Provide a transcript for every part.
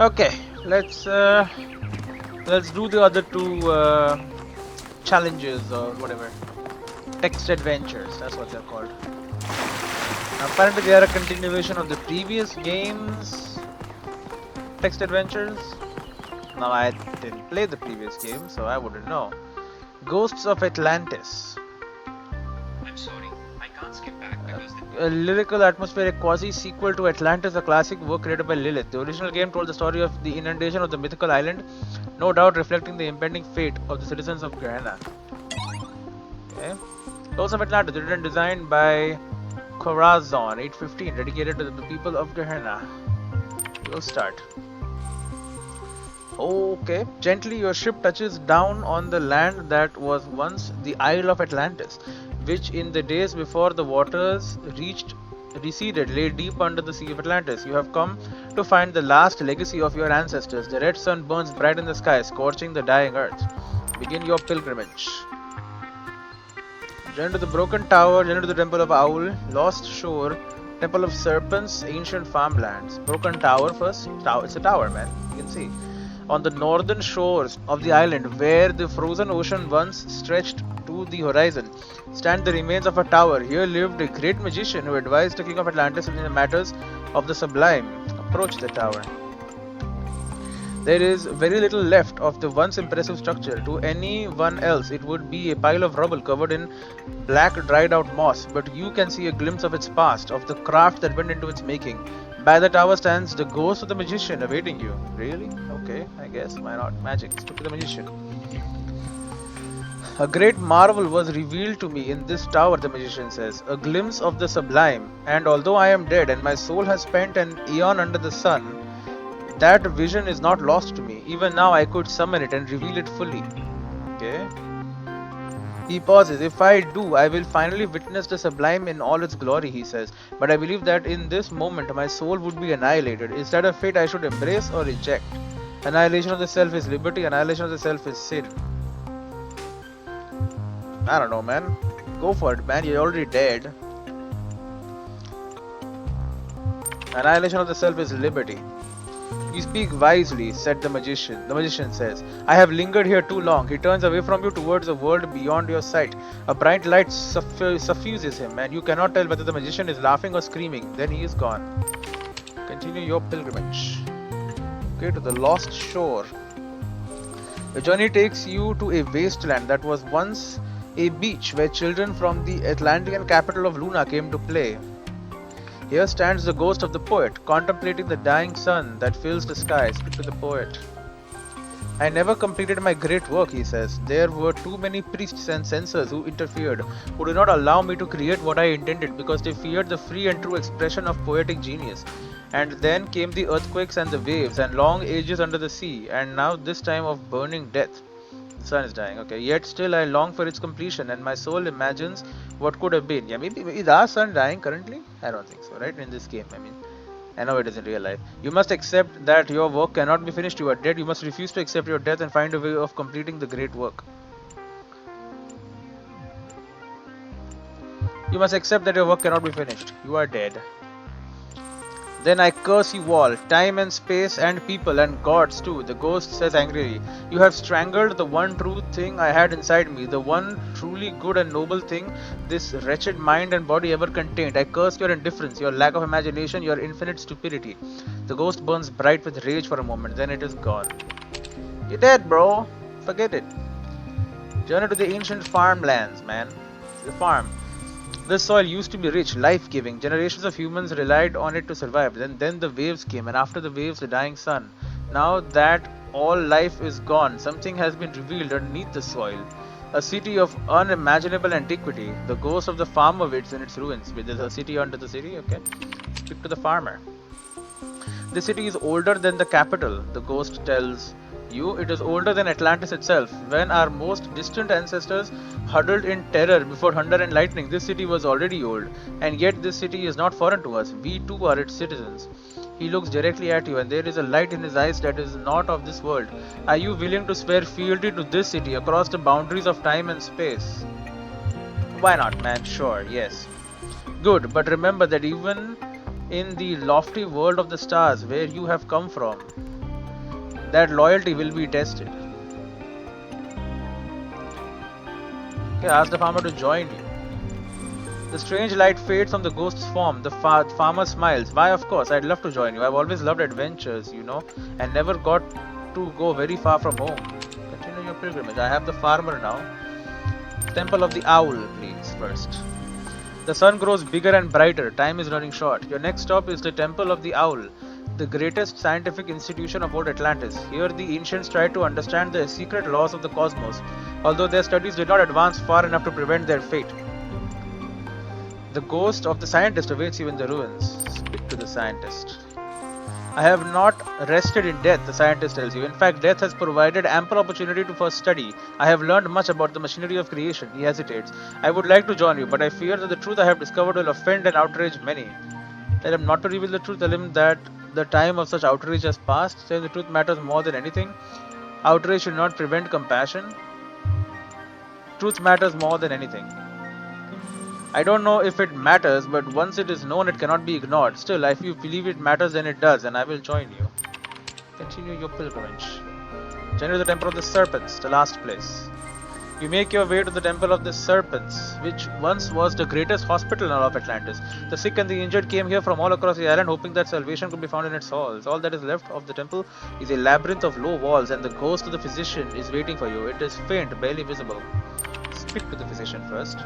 Okay, let's do the other two challenges or whatever. Text adventures, that's what they're called. Apparently they are a continuation of the previous games. Text adventures. Now I didn't play the previous game, so I wouldn't know. Ghosts of Atlantis. I'm sorry, I can't skip back because A lyrical atmospheric quasi-sequel to Atlantis, a classic work created by Lilith. The original game told the story of the inundation of the mythical island, no doubt reflecting the impending fate of the citizens of Gehenna. Okay. Ghosts of Atlantis, written and designed by Corazon 815, dedicated to the people of Gehenna. We'll start. Okay. Gently your ship touches down on the land that was once the Isle of Atlantis, which in the days before the waters receded lay deep under the Sea of Atlantis. You have come to find the last legacy of your ancestors. The red sun burns bright in the sky, scorching the dying earth. Begin your pilgrimage. Journey to the Broken Tower, journey to the Temple of Owl, Lost Shore, Temple of Serpents, Ancient Farmlands. Broken Tower first. It's a tower, man. You can see. On the northern shores of the island, where the frozen ocean once stretched to the horizon, stand the remains of a tower. Here lived a great magician who advised the king of Atlantis in the matters of the sublime. Approach the tower. There is very little left of the once impressive structure. To anyone else, it would be a pile of rubble covered in black, dried out moss, but you can see a glimpse of its past, of the craft that went into its making. By the tower stands the ghost of the magician awaiting you. Really? Okay, I guess. Why not? Magic. Speak to the magician. A great marvel was revealed to me in this tower, the magician says. A glimpse of the sublime. And although I am dead and my soul has spent an eon under the sun, that vision is not lost to me. Even now I could summon it and reveal it fully. Okay. He pauses. If I do, I will finally witness the sublime in all its glory, he says. But I believe that in this moment my soul would be annihilated. Is that a fate I should embrace or reject? Annihilation of the self is liberty, annihilation of the self is sin. I don't know, man. Go for it, man. You're already dead. Annihilation of the self is liberty. You speak wisely, said the magician. The magician says, I have lingered here too long. He turns away from you towards a world beyond your sight. A bright light suffuses him, and you cannot tell whether the magician is laughing or screaming. Then he is gone. Continue your pilgrimage. Okay, to the lost shore. The journey takes you to a wasteland that was once a beach where children from the Atlantean capital of Luna came to play. Here stands the ghost of the poet, contemplating the dying sun that fills the sky. Speak to the poet. I never completed my great work, he says. There were too many priests and censors who interfered, who did not allow me to create what I intended because they feared the free and true expression of poetic genius. And then came the earthquakes and the waves, and long ages under the sea, and now this time of burning death. The sun is dying, okay. Yet still I long for its completion, and my soul imagines what could have been. Yeah, maybe is our sun dying currently? I don't think so, right? In this game, I mean, I know it is in real life. You must accept that your work cannot be finished. You are dead. You must refuse to accept your death and find a way of completing the great work. You must accept that your work cannot be finished. You are dead. Then I curse you all, time and space and people and gods too, the ghost says angrily. You have strangled the one true thing I had inside me, the one truly good and noble thing this wretched mind and body ever contained. I curse your indifference, your lack of imagination, your infinite stupidity. The ghost burns bright with rage for a moment, then it is gone. You're dead, bro. Forget it. Journey to the ancient farmlands, man. The farm. This soil used to be rich, life-giving. Generations of humans relied on it to survive. Then the waves came, and after the waves, the dying sun. Now that all life is gone, something has been revealed underneath the soil. A city of unimaginable antiquity. The ghost of the farmer waits in its ruins. There's a city under the city, okay? Speak to the farmer. The city is older than the capital, the ghost tells you. It is older than Atlantis itself. When our most distant ancestors huddled in terror before thunder and lightning, this city was already old. And yet this city is not foreign to us. We too are its citizens. He looks directly at you, and there is a light in his eyes that is not of this world. Are you willing to swear fealty to this city across the boundaries of time and space? Why not, man? Sure, yes. Good, but remember that even in the lofty world of the stars where you have come from, That loyalty will be tested. Okay, ask the farmer to join you. The strange light fades from the ghost's form. The farmer smiles. Why, of course, I'd love to join you. I've always loved adventures, and never got to go very far from home. Continue your pilgrimage. I have the farmer now. Temple of the Owl, please, first. The sun grows bigger and brighter. Time is running short. Your next stop is the Temple of the Owl, the greatest scientific institution of old Atlantis. Here, the ancients tried to understand the secret laws of the cosmos, although their studies did not advance far enough to prevent their fate. The ghost of the scientist awaits you in the ruins. Speak to the scientist. I have not rested in death, the scientist tells you. In fact, death has provided ample opportunity for study. I have learned much about the machinery of creation. He hesitates. I would like to join you, but I fear that the truth I have discovered will offend and outrage many. Tell him not to reveal the truth. Tell him that the time of such outrage has passed. Tell him the truth matters more than anything. Outrage should not prevent compassion. Truth matters more than anything. I don't know if it matters, but once it is known, it cannot be ignored. Still, if you believe it matters, then it does, and I will join you. Continue your pilgrimage. Journey to the Temple of the Serpents, the last place. You make your way to the Temple of the Serpents, which once was the greatest hospital in all of Atlantis. The sick and the injured came here from all across the island, hoping that salvation could be found in its halls. All that is left of the temple is a labyrinth of low walls, and the ghost of the physician is waiting for you. It is faint, barely visible. Speak to the physician first.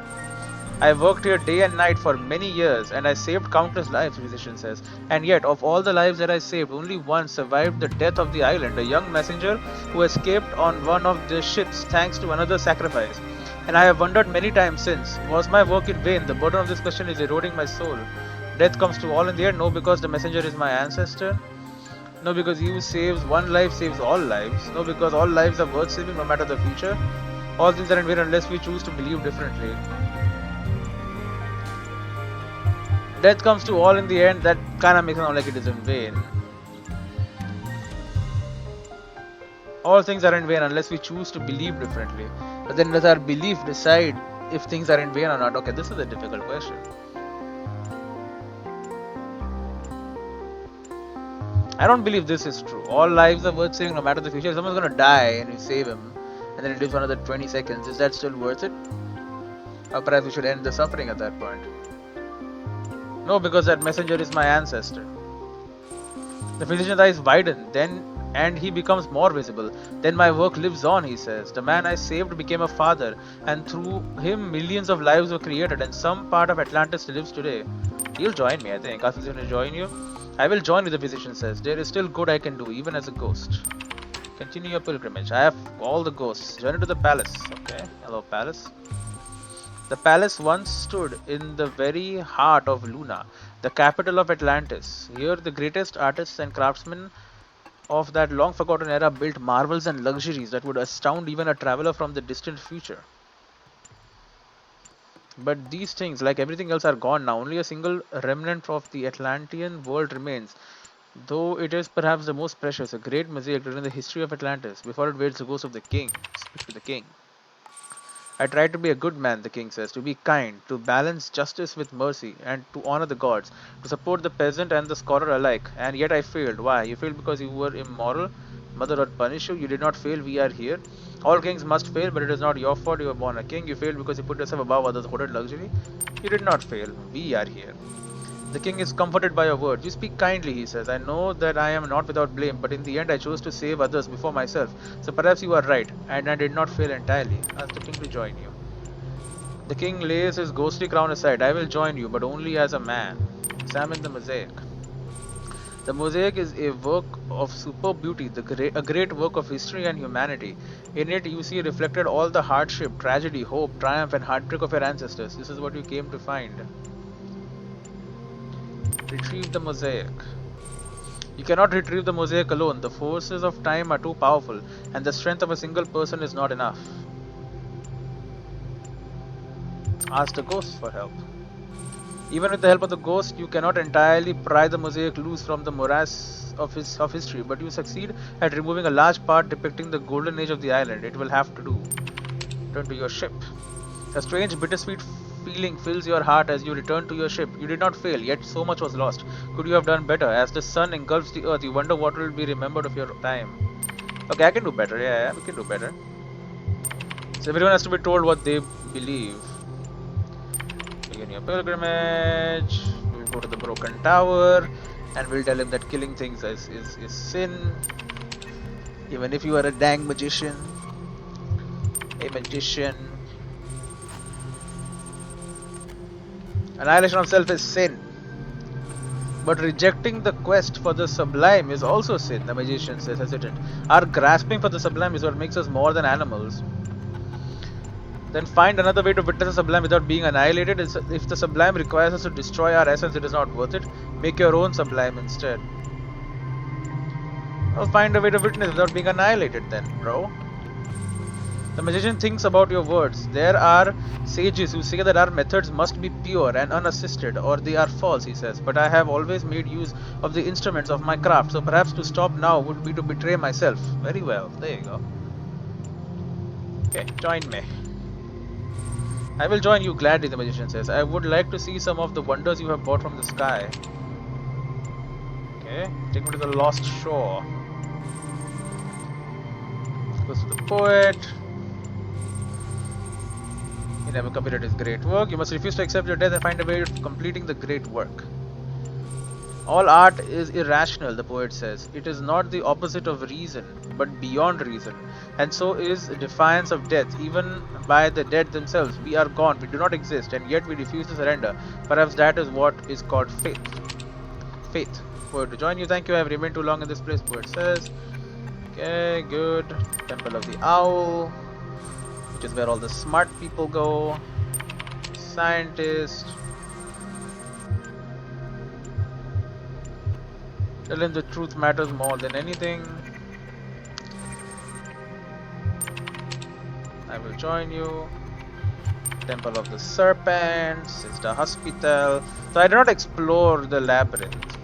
I worked here day and night for many years, and I saved countless lives, the physician says. And yet, of all the lives that I saved, only one survived the death of the island, a young messenger who escaped on one of the ships thanks to another sacrifice. And I have wondered many times since, was my work in vain? The burden of this question is eroding my soul. Death comes to all in the end, no because the messenger is my ancestor, no because he who saves one life saves all lives, no because all lives are worth saving no matter the future. All things are in vain unless we choose to believe differently. Death comes to all in the end, that kinda makes it sound like it is in vain. All things are in vain unless we choose to believe differently. But then does our belief decide if things are in vain or not? Okay, this is a difficult question. I don't believe this is true. All lives are worth saving no matter the future. If someone's gonna die and you save him, and then it lives for another 20 seconds, is that still worth it? Or perhaps we should end the suffering at that point. No, because that messenger is my ancestor. The physician's eyes widen, and he becomes more visible. Then my work lives on, he says. The man I saved became a father, and through him millions of lives were created, and some part of Atlantis lives today. He'll join me, I think. Ask the physician to join you. I will join you, the physician says. There is still good I can do, even as a ghost. Continue your pilgrimage. I have all the ghosts. Journey to the palace. Okay, hello palace. The palace once stood in the very heart of Luna, the capital of Atlantis. Here the greatest artists and craftsmen of that long forgotten era built marvels and luxuries that would astound even a traveler from the distant future. But these things, like everything else, are gone now. Only a single remnant of the Atlantean world remains, though it is perhaps the most precious, a great mosaic written in the history of Atlantis. Before it waits the ghost of the king. Speak to the king. I tried to be a good man, the king says, to be kind, to balance justice with mercy, and to honor the gods, to support the peasant and the scholar alike, and yet I failed. Why? You failed because you were immoral? Mother would punish you. You did not fail. We are here. All kings must fail, but it is not your fault. You were born a king. You failed because you put yourself above others' hoarded luxury. You did not fail. We are here. The king is comforted by your words. You speak kindly, he says. I know that I am not without blame, but in the end I chose to save others before myself. So perhaps you are right, and I did not fail entirely. Ask the king to join you. The king lays his ghostly crown aside. I will join you, but only as a man. Examine the mosaic. The mosaic is a work of superb beauty, a great work of history and humanity. In it you see reflected all the hardship, tragedy, hope, triumph, and heartbreak of your ancestors. This is what you came to find. Retrieve the mosaic. You cannot retrieve the mosaic alone. The forces of time are too powerful, and the strength of a single person is not enough. Ask the ghost for help. Even with the help of the ghost, you cannot entirely pry the mosaic loose from the morass of history, but you succeed at removing a large part depicting the golden age of the island. It will have to do. Turn to your ship. A strange bittersweet feeling fills your heart as you return to your ship. You did not fail, yet so much was lost. Could you have done better? As the sun engulfs the earth, you wonder what will be remembered of your time. Okay, I can do better. Yeah, we can do better. So everyone has to be told what they believe. Begin your pilgrimage. We'll go to the broken tower, and we'll tell him that killing things is sin. Even if you are a dang magician, a magician, annihilation of self is sin. But rejecting the quest for the sublime is also sin, the magician says, hesitant. Our grasping for the sublime is what makes us more than animals. Then find another way to witness the sublime without being annihilated. If the sublime requires us to destroy our essence, it is not worth it. Make your own sublime instead. Well, find a way to witness without being annihilated then, bro. The magician thinks about your words. There are sages who say that our methods must be pure and unassisted, or they are false, he says. But I have always made use of the instruments of my craft, so perhaps to stop now would be to betray myself. Very well, there you go. Okay, join me. I will join you gladly, the magician says. I would like to see some of the wonders you have brought from the sky. Okay, take me to the lost shore. Goes to the poet. He never completed his great work. You must refuse to accept your death and find a way of completing the great work. All art is irrational, the poet says. It is not the opposite of reason, but beyond reason. And so is defiance of death, even by the dead themselves. We are gone, we do not exist, and yet we refuse to surrender. Perhaps that is what is called faith. Faith. Poet to join you. Thank you, I have remained too long in this place, poet says. Okay, good. Temple of the Owl, which is where all the smart people go. Scientist. Tell him the truth matters more than anything. I will join you. Temple of the Serpents, it's the hospital. So I did not explore the labyrinth.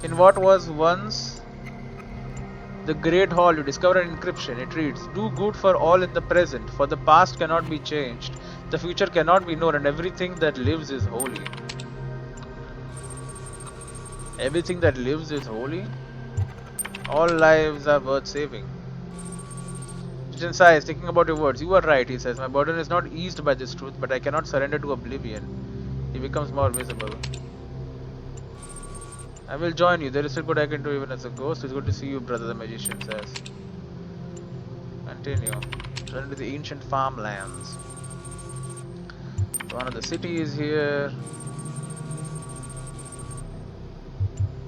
In what was once the Great Hall, you discover an inscription. It reads, do good for all in the present, for the past cannot be changed, the future cannot be known, and everything that lives is holy. Everything that lives is holy? All lives are worth saving. Jin sighs, thinking about your words. You are right, he says. My burden is not eased by this truth, but I cannot surrender to oblivion. He becomes more visible. I will join you. There is still good I can do even as a ghost. It's good to see you, brother, the magician says. Continue. Return to the ancient farmlands. One of the city is here.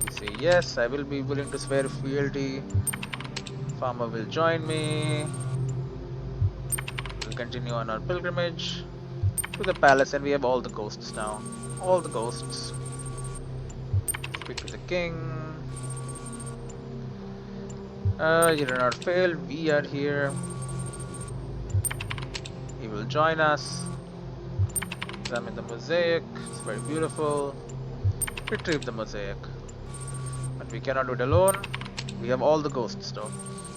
We say yes, I will be willing to swear fealty. Farmer will join me. We'll continue on our pilgrimage to the palace, and we have all the ghosts now. All the ghosts. Speak to the king. You did not fail. We are here. He will join us. Examine the mosaic. It's very beautiful. Retrieve the mosaic. But we cannot do it alone. We have all the ghosts though.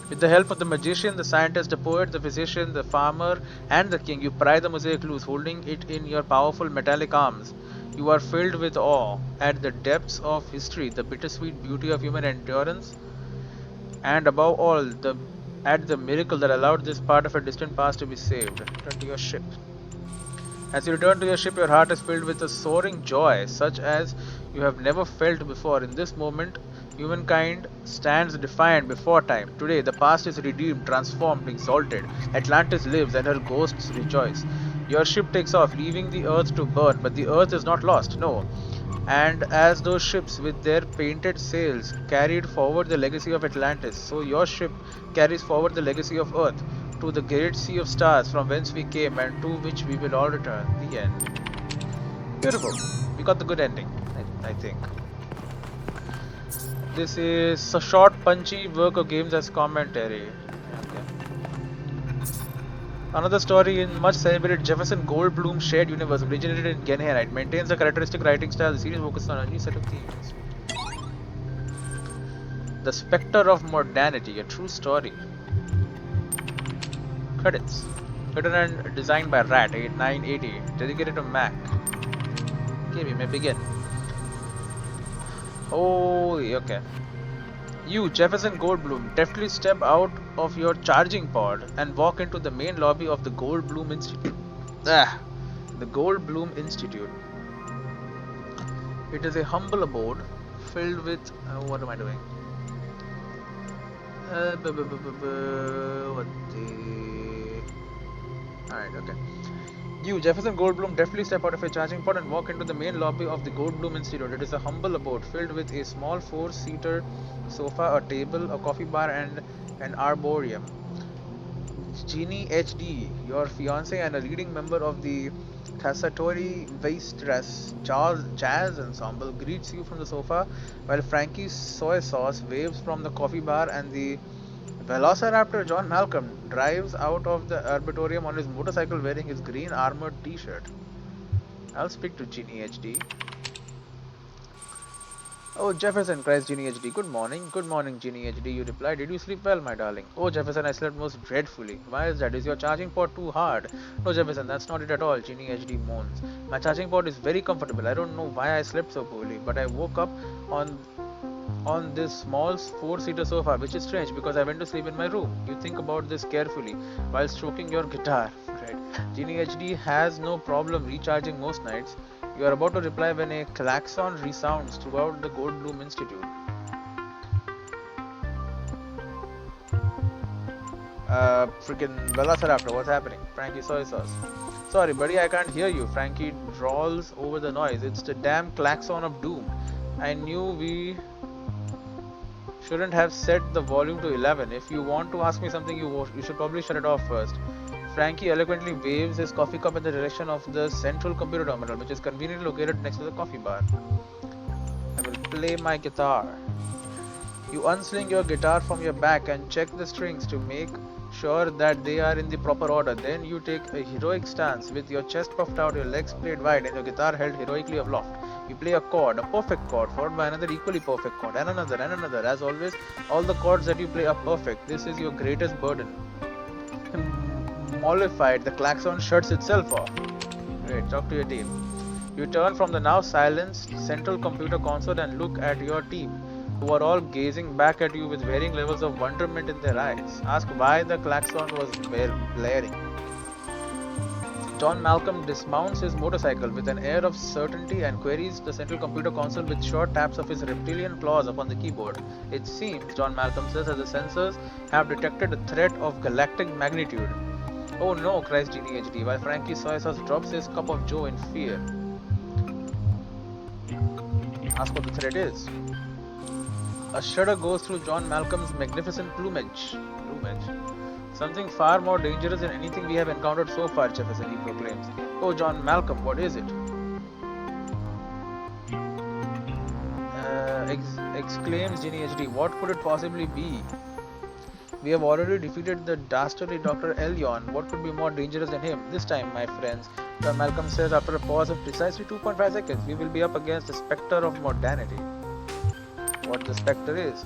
With the help of the magician, the scientist, the poet, the physician, the farmer, and the king, you pry the mosaic loose, holding it in your powerful metallic arms. You are filled with awe at the depths of history, the bittersweet beauty of human endurance, and above all, at the miracle that allowed this part of a distant past to be saved. Return to your ship. As you return to your ship, your heart is filled with a soaring joy, such as you have never felt before. In this moment, humankind stands defiant before time. Today, the past is redeemed, transformed, exalted. Atlantis lives, and her ghosts rejoice. Your ship takes off, leaving the earth to burn, but the earth is not lost, no. And as those ships with their painted sails carried forward the legacy of Atlantis, so your ship carries forward the legacy of Earth to the great sea of stars from whence we came and to which we will all return. The end. Beautiful. We got the good ending, I think. This is a short, punchy work of games as commentary. Okay. Another story in much celebrated Jefferson Goldblum shared universe originated in Gehenna. It maintains a characteristic writing style. The series focuses on a new set of themes. The Spectre of Modernity, a true story. Credits. Written and designed by Rat 980, dedicated to Mac. Okay, we may begin. Oh, okay. You, Jefferson Goldblum, deftly step out of your charging pod and walk into the main lobby of the Goldblum Institute. Ah, the Goldblum Institute. It is a humble abode filled with. What am I doing? What the. Alright, okay. You, Jefferson Goldblum, deftly step out of your charging pod and walk into the main lobby of the Goldblum Institute. It is a humble abode filled with a small four-seater sofa, a table, a coffee bar, and an arboreum. Jeannie HD, your fiance and a leading member of the Thasatori Weistress Jazz Ensemble, greets you from the sofa, while Frankie's soy sauce waves from the coffee bar and the Velociraptor John Malcolm drives out of the arboretum on his motorcycle wearing his green armored t-shirt. I'll speak to Ginny HD. Oh, Jefferson, cries Ginny HD. Good morning. Good morning, Ginny HD. You reply, did you sleep well, my darling? Oh, Jefferson, I slept most dreadfully. Why is that? Is your charging port too hard? No, Jefferson, that's not it at all, Ginny HD moans. My charging port is very comfortable. I don't know why I slept so poorly, but I woke up on on this small four-seater sofa, which is strange because I went to sleep in my room. You think about this carefully while stroking your guitar. Right? Genie HD has no problem recharging most nights. You are about to reply when a klaxon resounds throughout the Goldblum Institute. Freaking Velociraptor, what's happening? Frankie soy sauce. Sorry, buddy, I can't hear you. Frankie drawls over the noise. It's the damn klaxon of doom. I knew we shouldn't have set the volume to 11. If you want to ask me something, you should probably shut it off first. Frankie eloquently waves his coffee cup in the direction of the central computer terminal, which is conveniently located next to the coffee bar. I will play my guitar. You unsling your guitar from your back and check the strings to make sure that they are in the proper order. Then you take a heroic stance with your chest puffed out, your legs spread wide, and your guitar held heroically aloft. You play a chord, a perfect chord, followed by another equally perfect chord, and another, and another. As always, all the chords that you play are perfect. This is your greatest burden. Mollified, the klaxon shuts itself off. Great, talk to your team. You turn from the now silenced central computer console and look at your team, who are all gazing back at you with varying levels of wonderment in their eyes. Ask why the klaxon was blaring. John Malcolm dismounts his motorcycle with an air of certainty and queries the central computer console with short taps of his reptilian claws upon the keyboard. It seems, John Malcolm says, that the sensors have detected a threat of galactic magnitude. Oh no, cries Genie HD, while Frankie Soy Sauce drops his cup of joe in fear. Ask what the threat is. A shudder goes through John Malcolm's magnificent plumage. Something far more dangerous than anything we have encountered so far, Jefferson, he proclaims. Oh, John Malcolm, what is it? Exclaims Ginny HD. What could it possibly be? We have already defeated the dastardly Dr. Elyon. What could be more dangerous than him? This time, my friends, John Malcolm says after a pause of precisely 2.5 seconds, we will be up against the spectre of modernity. What the spectre is?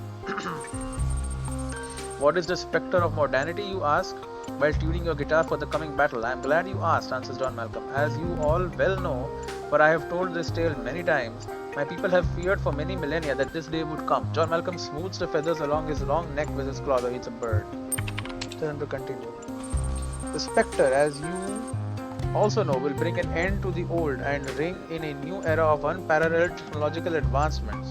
What is the spectre of modernity, you ask, while tuning your guitar for the coming battle? I am glad you asked, answers John Malcolm. As you all well know, for I have told this tale many times, my people have feared for many millennia that this day would come. John Malcolm smooths the feathers along his long neck with his claw, though it's a bird. Tell him to continue. The spectre, as you also know, will bring an end to the old and ring in a new era of unparalleled technological advancements.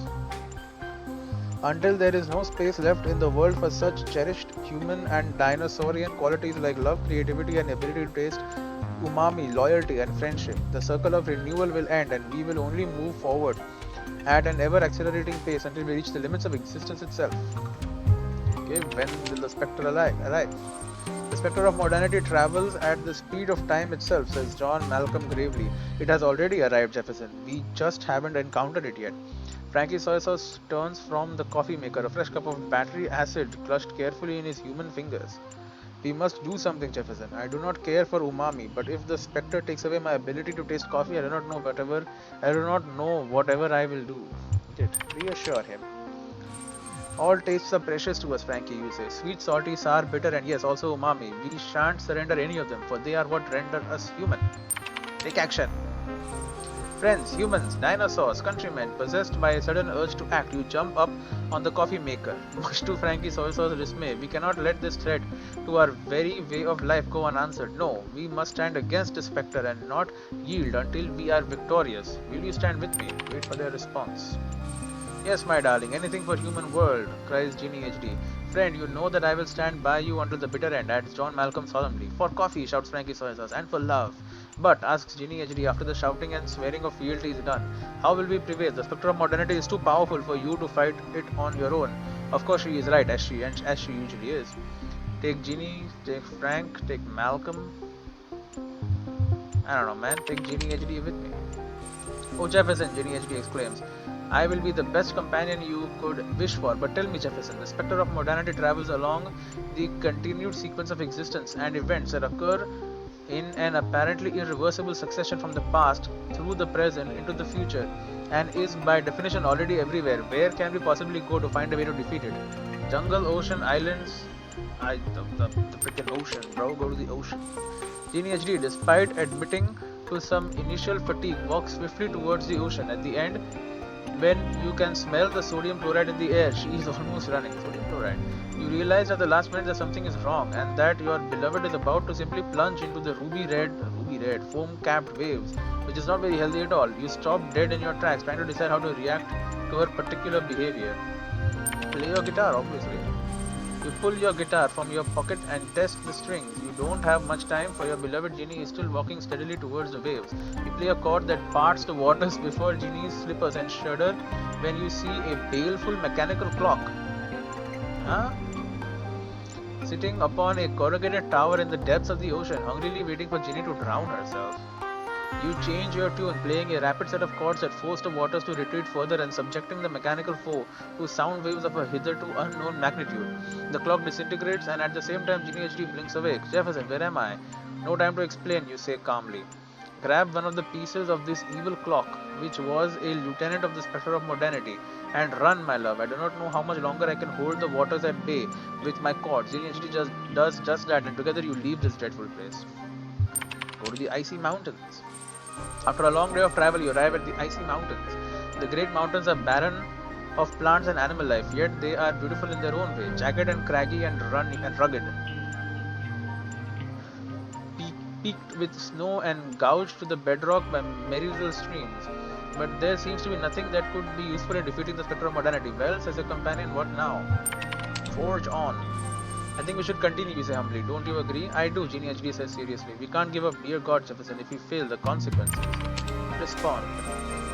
Until there is no space left in the world for such cherished human and dinosaurian qualities like love, creativity, and ability to taste umami, loyalty, and friendship. The circle of renewal will end, and we will only move forward at an ever accelerating pace until we reach the limits of existence itself. Okay, when will the spectre arrive? The spectre of modernity travels at the speed of time itself, says John Malcolm gravely. It has already arrived, Jefferson. We just haven't encountered it yet. Frankie Soy Sauce turns from the coffee maker, a fresh cup of battery acid clutched carefully in his human fingers. We must do something, Jefferson. I do not care for umami, but if the spectre takes away my ability to taste coffee, I do not know whatever I will do. Reassure him. All tastes are precious to us, Frankie, you say. Sweet, salty, sour, bitter, and yes, also umami. We shan't surrender any of them, for they are what render us human. Take action. Friends, humans, dinosaurs, countrymen, possessed by a sudden urge to act, you jump up on the coffee maker. Much to Frankie soy sauce's dismay, we cannot let this threat to our very way of life go unanswered. No, we must stand against the spectre and not yield until we are victorious. Will you stand with me? Wait for their response. Yes, my darling, anything for human world, cries Ginny HD. Friend, you know that I will stand by you until the bitter end, adds John Malcolm solemnly. For coffee, shouts Frankie Soy Sauce, and for love. But, asks Ginny HD, after the shouting and swearing of fealty is done, how will we prevail? The spectre of modernity is too powerful for you to fight it on your own. Of course, she is right, as she usually is. Take Ginny, take Frank, take Malcolm. I don't know, man. Take Ginny HD with me. Oh, Jefferson, Jenny HD exclaims. I will be the best companion you could wish for, but tell me, Jefferson, the spectre of modernity travels along the continued sequence of existence and events that occur in an apparently irreversible succession from the past through the present into the future and is by definition already everywhere. Where can we possibly go to find a way to defeat it? Jungle, ocean, islands. The freaking ocean, bro. Go to the ocean. Genie HD, despite admitting to some initial fatigue, walks swiftly towards the ocean. At the end, when you can smell the sodium chloride in the air, she is almost running. Sodium chloride. You realize at the last minute that something is wrong and that your beloved is about to simply plunge into the ruby red, foam capped waves, which is not very healthy at all. You stop dead in your tracks, trying to decide how to react to her particular behavior. Play your guitar, obviously. You pull your guitar from your pocket and test the strings. You don't have much time, for your beloved Genie is still walking steadily towards the waves. You play a chord that parts the waters before Genie's slippers and shudder when you see a baleful mechanical clock. Huh? Sitting upon a corrugated tower in the depths of the ocean, hungrily waiting for Genie to drown herself. You change your tune, playing a rapid set of chords that force the waters to retreat further and subjecting the mechanical foe to sound waves of a hitherto unknown magnitude. The clock disintegrates, and at the same time, Ginny HD blinks awake. Jefferson, where am I? No time to explain, you say calmly. Grab one of the pieces of this evil clock, which was a lieutenant of the Spectre of Modernity, and run, my love. I do not know how much longer I can hold the waters at bay with my cords. Ginny HD just does just that, and together you leave this dreadful place. Go to the icy mountains. After a long day of travel, you arrive at the icy mountains. The great mountains are barren of plants and animal life, yet they are beautiful in their own way, jagged and craggy and rugged, peaked with snow and gouged to the bedrock by merry little streams. But there seems to be nothing that could be useful in defeating the spectre of modernity. Well, says your companion, what now? Forge on. I think we should continue, we say humbly. Don't you agree? I do, Genie HD says seriously. We can't give up, dear God, Jefferson, if we fail, the consequences. Respond.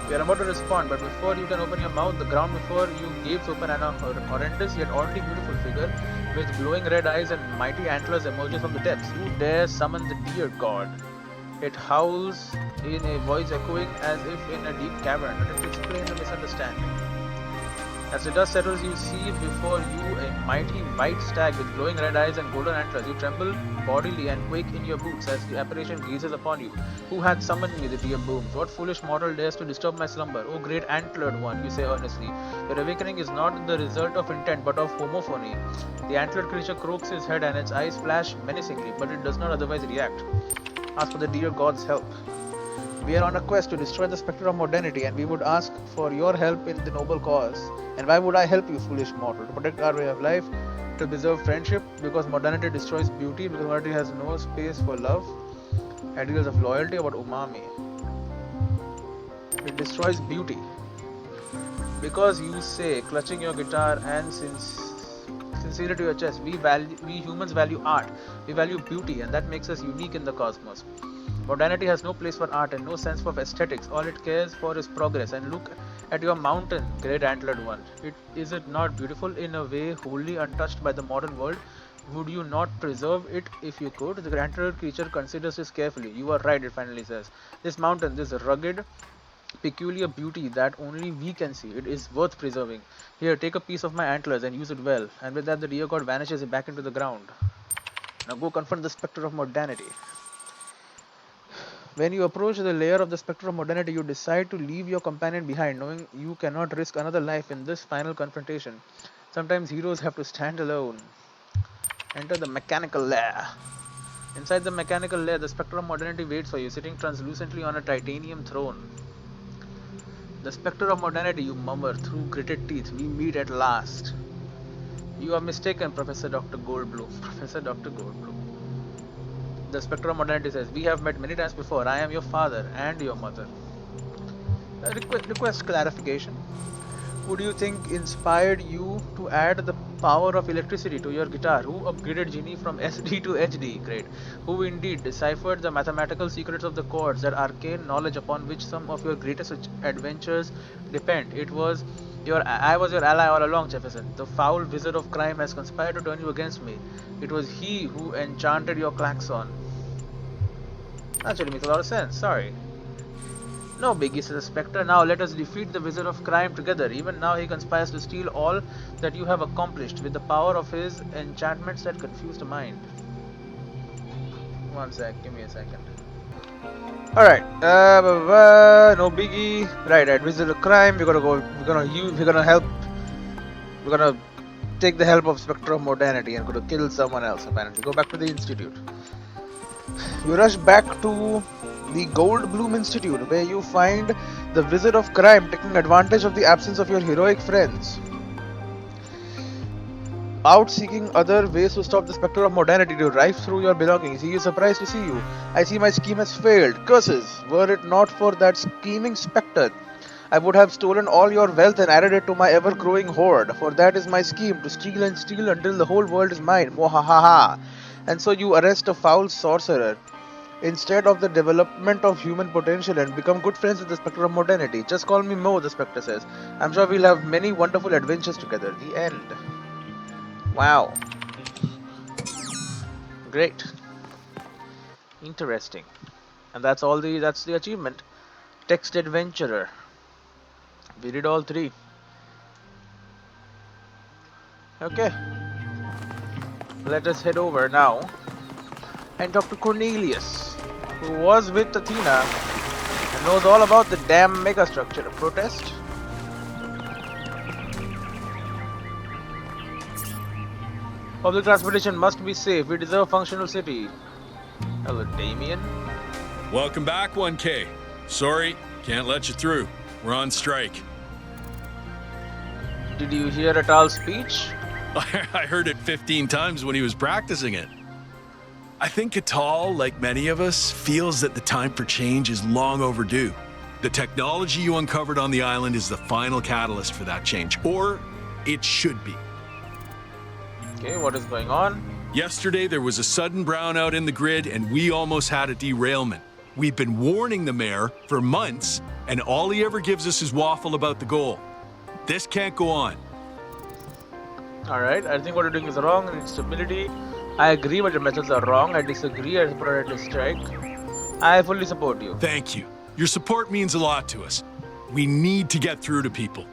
We are about to respond, but before you can open your mouth, the ground before you gapes open and a horrendous yet oddly beautiful figure with glowing red eyes and mighty antlers emerges from the depths. You dare summon the dear God. It howls in a voice echoing as if in a deep cavern, but it explains the misunderstanding. As the dust settles, you see before you a mighty white stag with glowing red eyes and golden antlers. You tremble bodily and quake in your boots as the apparition gazes upon you. Who hath summoned me? The deer booms. What foolish mortal dares to disturb my slumber? O great antlered one, you say earnestly. Your awakening is not the result of intent but of homophony. The antlered creature croaks his head and its eyes flash menacingly, but it does not otherwise react. Ask for the dear God's help. We are on a quest to destroy the spectre of modernity, and we would ask for your help in the noble cause. And why would I help you, foolish mortal? To protect our way of life, to preserve friendship, because modernity destroys beauty, because modernity has no space for love, ideals of loyalty, about umami. It destroys beauty. Because you say, clutching your guitar and sincerely to your chest, we humans value art, we value beauty, and that makes us unique in the cosmos. Modernity has no place for art and no sense for aesthetics. All it cares for is progress. And look at your mountain, great antlered one. Is it not beautiful in a way wholly untouched by the modern world? Would you not preserve it if you could? The antlered creature considers this carefully. You are right, it finally says. This mountain, this rugged, peculiar beauty that only we can see, it is worth preserving. Here, take a piece of my antlers and use it well. And with that, the dear god vanishes back into the ground. Now go confront the spectre of modernity. When you approach the layer of the spectre of modernity, you decide to leave your companion behind, knowing you cannot risk another life in this final confrontation. Sometimes heroes have to stand alone. Enter the mechanical lair. Inside the mechanical lair, the spectre of modernity waits for you, sitting translucently on a titanium throne. The spectre of modernity, you murmur through gritted teeth. We meet at last. You are mistaken, Professor Dr. Goldblum. Professor Dr. Goldblum. The spectre of modernity says, we have met many times before. I am your father and your mother. Request clarification. Who do you think inspired you to add the power of electricity to your guitar? Who upgraded Genie from SD to HD? Great. Who indeed deciphered the mathematical secrets of the chords, that arcane knowledge upon which some of your greatest adventures depend? I was your ally all along, Jefferson. The foul wizard of crime has conspired to turn you against me. It was he who enchanted your klaxon. Actually makes a lot of sense. Sorry. No biggie, says the Spectre. Now let us defeat the Wizard of Crime together. Even now he conspires to steal all that you have accomplished with the power of his enchantments that confuse the mind. One sec, give me a second. Alright, no biggie. Right, Wizard of Crime. We're gonna take the help of Spectre of Modernity and gonna kill someone else apparently. Go back to the Institute. You rush back to the Goldblum Institute, where you find the Wizard of Crime taking advantage of the absence of your heroic friends. Out seeking other ways to stop the Spectre of Modernity to rife through your belongings. He is surprised to see you. I see my scheme has failed. Curses! Were it not for that scheming Spectre, I would have stolen all your wealth and added it to my ever-growing hoard. For that is my scheme, to steal and steal until the whole world is mine. Mwahaha! And so you arrest a foul sorcerer instead of the development of human potential and become good friends with the Spectre of Modernity. Just call me Mo, the Spectre says. I'm sure we'll have many wonderful adventures together. The end. Wow. Great. Interesting. And that's the achievement. Text Adventurer. We did all three. Okay. Let us head over now and talk to Cornelius, who was with Athena and knows all about the damn megastructure. Protest? Public transportation must be safe. We deserve a functional city. Hello, Damien. Welcome back, 1K. Sorry, can't let you through. We're on strike. Did you hear Atal's speech? I heard it 15 times when he was practicing it. I think Atal, like many of us, feels that the time for change is long overdue. The technology you uncovered on the island is the final catalyst for that change, or it should be. Okay, what is going on? Yesterday, there was a sudden brownout in the grid, and we almost had a derailment. We've been warning the mayor for months, and all he ever gives us is waffle about the goal. This can't go on. Alright, I think what you're doing is wrong and stability. I agree, but your methods are wrong. I disagree. I support a strike. I fully support you. Thank you. Your support means a lot to us. We need to get through to people.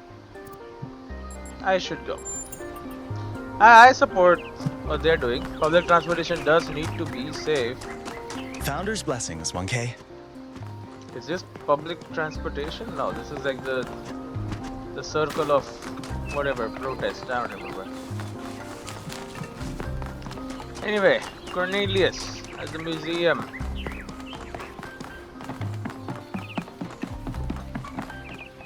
I should go. I support what they're doing. Public transportation does need to be safe. Founder's blessings, 1K. Is this public transportation? No, this is like the circle of whatever protest. I don't remember. Anyway, Cornelius at the museum.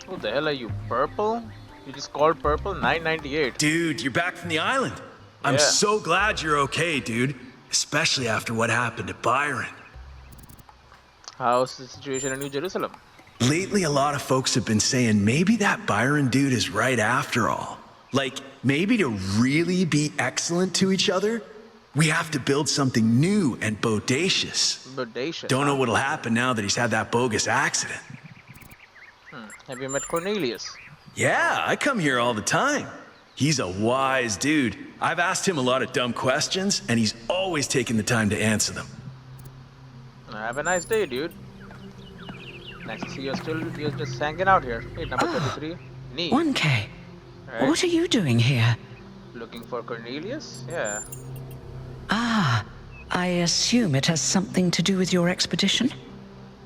Who the hell are you? Purple? You just called Purple? 998. Dude, you're back from the island. I'm Yeah. so glad you're okay, dude. Especially after what happened to Byron. How's the situation in New Jerusalem? Lately, a lot of folks have been saying maybe that Byron dude is right after all. Like, maybe to really be excellent to each other, we have to build something new and bodacious. Bodacious. Don't know what'll happen now that he's had that bogus accident. Have you met Cornelius? Yeah, I come here all the time. He's a wise dude. I've asked him a lot of dumb questions, and he's always taken the time to answer them. Have a nice day, dude. Nice to see you're just hanging out here. Hey, number 33. Nee. 1K. Right. What are you doing here? Looking for Cornelius? Yeah. Ah, I assume it has something to do with your expedition?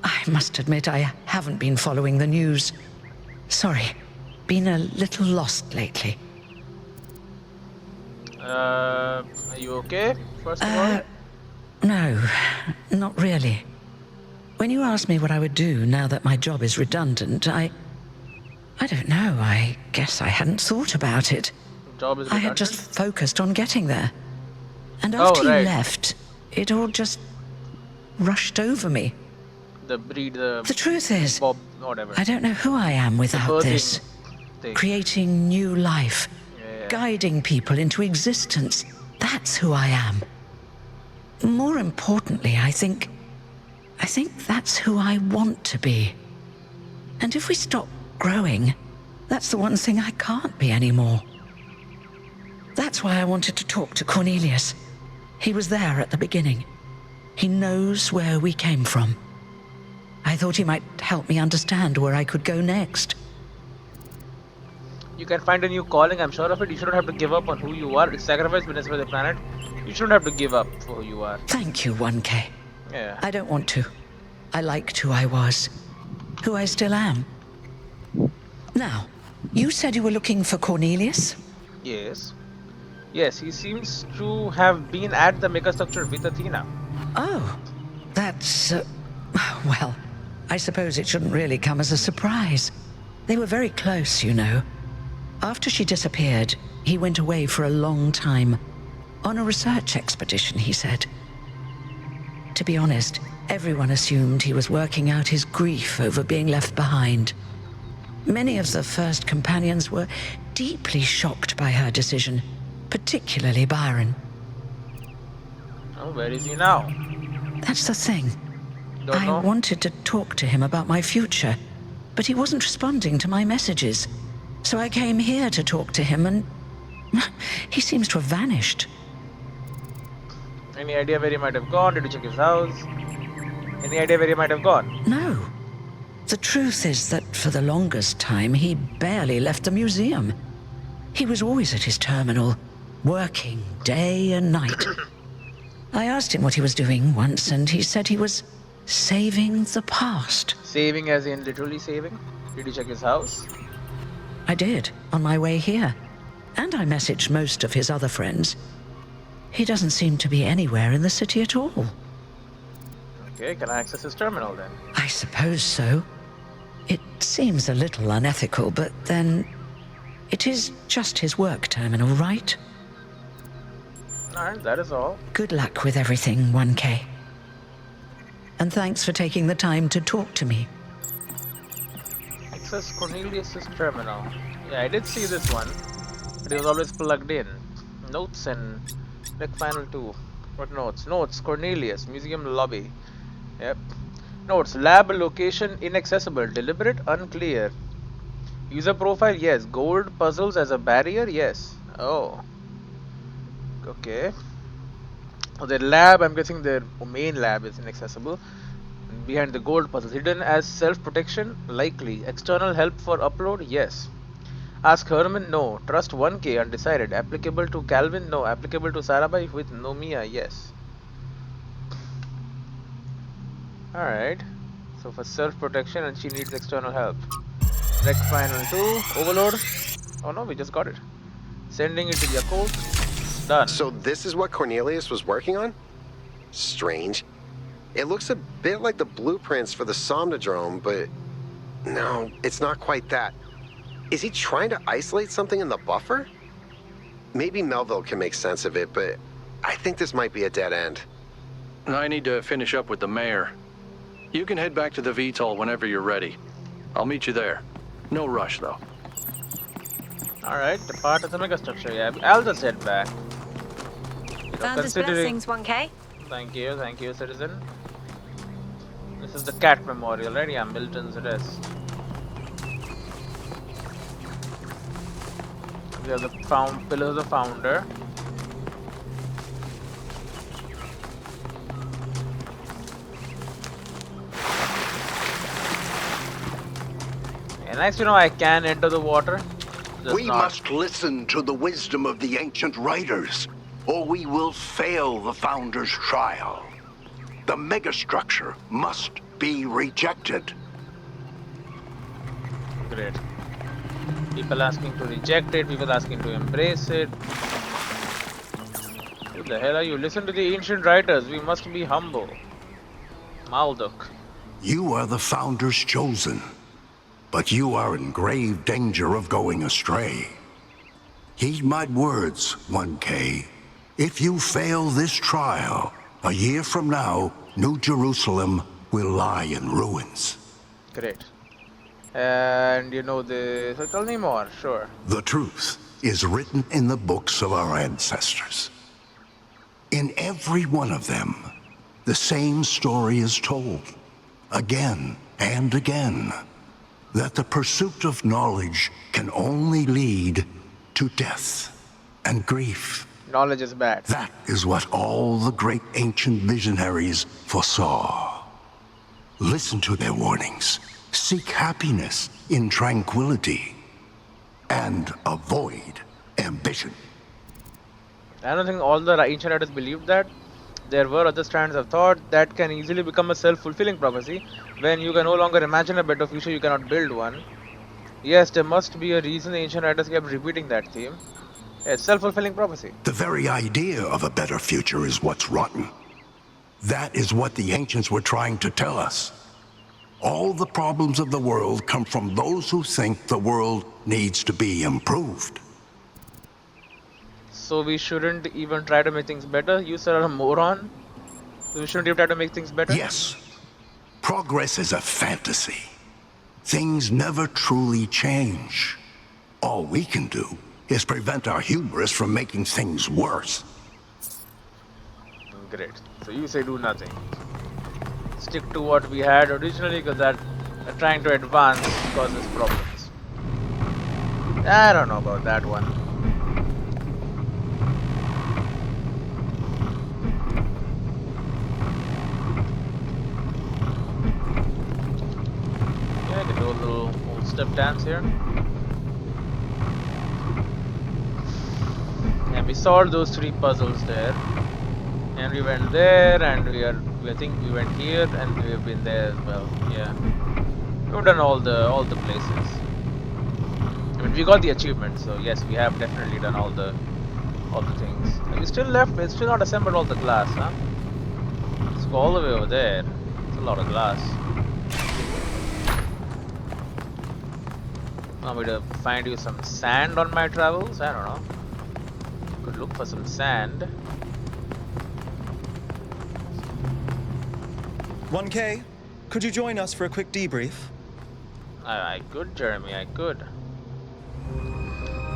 I must admit I haven't been following the news. Sorry, been a little lost lately. Are you okay, first of all? No, not really. When you asked me what I would do now that my job is redundant, I don't know. I guess I hadn't thought about it. Job is I had redundant. just focused on getting there. And Oh, after you right. left, it all just rushed over me. The breed, the The truth is, Bob, whatever. I don't know who I am The without birthing this. thing. Creating new life, Yeah. guiding people into existence. That's who I am. More importantly, I think that's who I want to be. And if we stop growing, that's the one thing I can't be anymore. That's why I wanted to talk to Cornelius. He was there at the beginning. He knows where we came from. I thought he might help me understand where I could go next. You can find a new calling, I'm sure of it. You shouldn't have to give up on who you are. It's sacrifice business for the planet. You shouldn't have to give up for who you are. Thank you, 1K. Yeah. I don't want to. I liked who I was. Who I still am. Now, you said you were looking for Cornelius? Yes. Yes, he seems to have been at the megastructure with Athena. Oh, that's... well, I suppose it shouldn't really come as a surprise. They were very close, you know. After she disappeared, he went away for a long time. On a research expedition, he said. To be honest, everyone assumed he was working out his grief over being left behind. Many of the first companions were deeply shocked by her decision, particularly Byron. Oh, where is he now? That's the thing. Don't know. I wanted to talk to him about my future, but he wasn't responding to my messages. So I came here to talk to him, and he seems to have vanished. Any idea where he might have gone? Did you check his house? Any idea where he might have gone? No. The truth is that for the longest time, he barely left the museum. He was always at his terminal, working day and night. I asked him what he was doing once, and he said he was saving the past. Saving as in literally saving? Did you check his house? I did, on my way here. And I messaged most of his other friends. He doesn't seem to be anywhere in the city at all. Okay, can I access his terminal then? I suppose so. It seems a little unethical, but then... it is just his work terminal, right? Alright, that is all. Good luck with everything, 1K. And thanks for taking the time to talk to me. Access Cornelius's terminal. Yeah, I did see this one, but it was always plugged in. Notes and Deck Final 2. What notes? Notes, Cornelius, Museum Lobby. Yep. Notes, lab location inaccessible, deliberate, unclear. User profile, yes. Gold puzzles as a barrier, yes. Oh. Okay. So their lab, I'm guessing their main lab is inaccessible. Behind the gold puzzles, hidden as self-protection, likely. External help for upload, yes. Ask Herman, no. Trust 1K, undecided. Applicable to Calvin, no. Applicable to Sarabai with Nomiya, yes. Alright. So for self-protection, and she needs external help. Rec final 2. Overload. Oh no, we just got it. Sending it to Yakult. Done. So this is what Cornelius was working on? Strange. It looks a bit like the blueprints for the Somnodrome, but no, it's not quite that. Is he trying to isolate something in the buffer? Maybe Melville can make sense of it, but I think this might be a dead end. I need to finish up with the mayor. You can head back to the VTOL whenever you're ready. I'll meet you there. No rush, though. Alright, the part of the megastructure, yeah. I'll just head back. Found his blessings, 1K. Thank you, citizen. This is the cat memorial, right? Yeah, Milton's rest. We have the pillars of the founder. And nice to know I can enter the water. Just We not. must listen to the wisdom of the ancient writers, or we will fail the Founder's trial. The megastructure must be rejected. Great. People asking to reject it, people asking to embrace it. Who the hell are you? Listen to the ancient writers, we must be humble. Malduk. You are the Founder's chosen. but you are in grave danger of going astray. Heed my words, 1K. If you fail this trial, a year from now, New Jerusalem will lie in ruins. Great. And you know the... So tell me more, sure. The truth is written in the books of our ancestors. In every one of them, the same story is told, again and again, that the pursuit of knowledge can only lead to death and grief. Knowledge is bad. That is what all the great ancient visionaries foresaw. Listen to their warnings. Seek happiness in tranquility. And avoid ambition. I don't think all the ancient writers believed that. There were other strands of thought that can easily become a self-fulfilling prophecy. When you can no longer imagine a better future, you cannot build one. Yes, there must be a reason the ancient writers kept repeating that theme. It's self-fulfilling prophecy. The very idea of a better future is what's rotten. That is what the ancients were trying to tell us. All the problems of the world come from those who think the world needs to be improved. So we shouldn't even try to make things better? You sir are a moron. So we shouldn't even try to make things better? Yes. Progress is a fantasy. Things never truly change. All we can do is prevent our hubris from making things worse. Great. So you say do nothing. Stick to what we had originally, because that trying to advance causes problems. I don't know about that one. Yeah, I can do a little old step dance here. And we solved those 3 puzzles there. And we went there, and I think we went here, and we have been there as well. Yeah, we've done all the places. I mean, we got the achievement, so yes, we have definitely done all the things. And we still left. It's still not assembled all the glass, huh? Let's go all the way over there. It's a lot of glass. Want me to find you some sand on my travels? I don't know. Could look for some sand. 1K, could you join us for a quick debrief? I could, Jeremy, I could.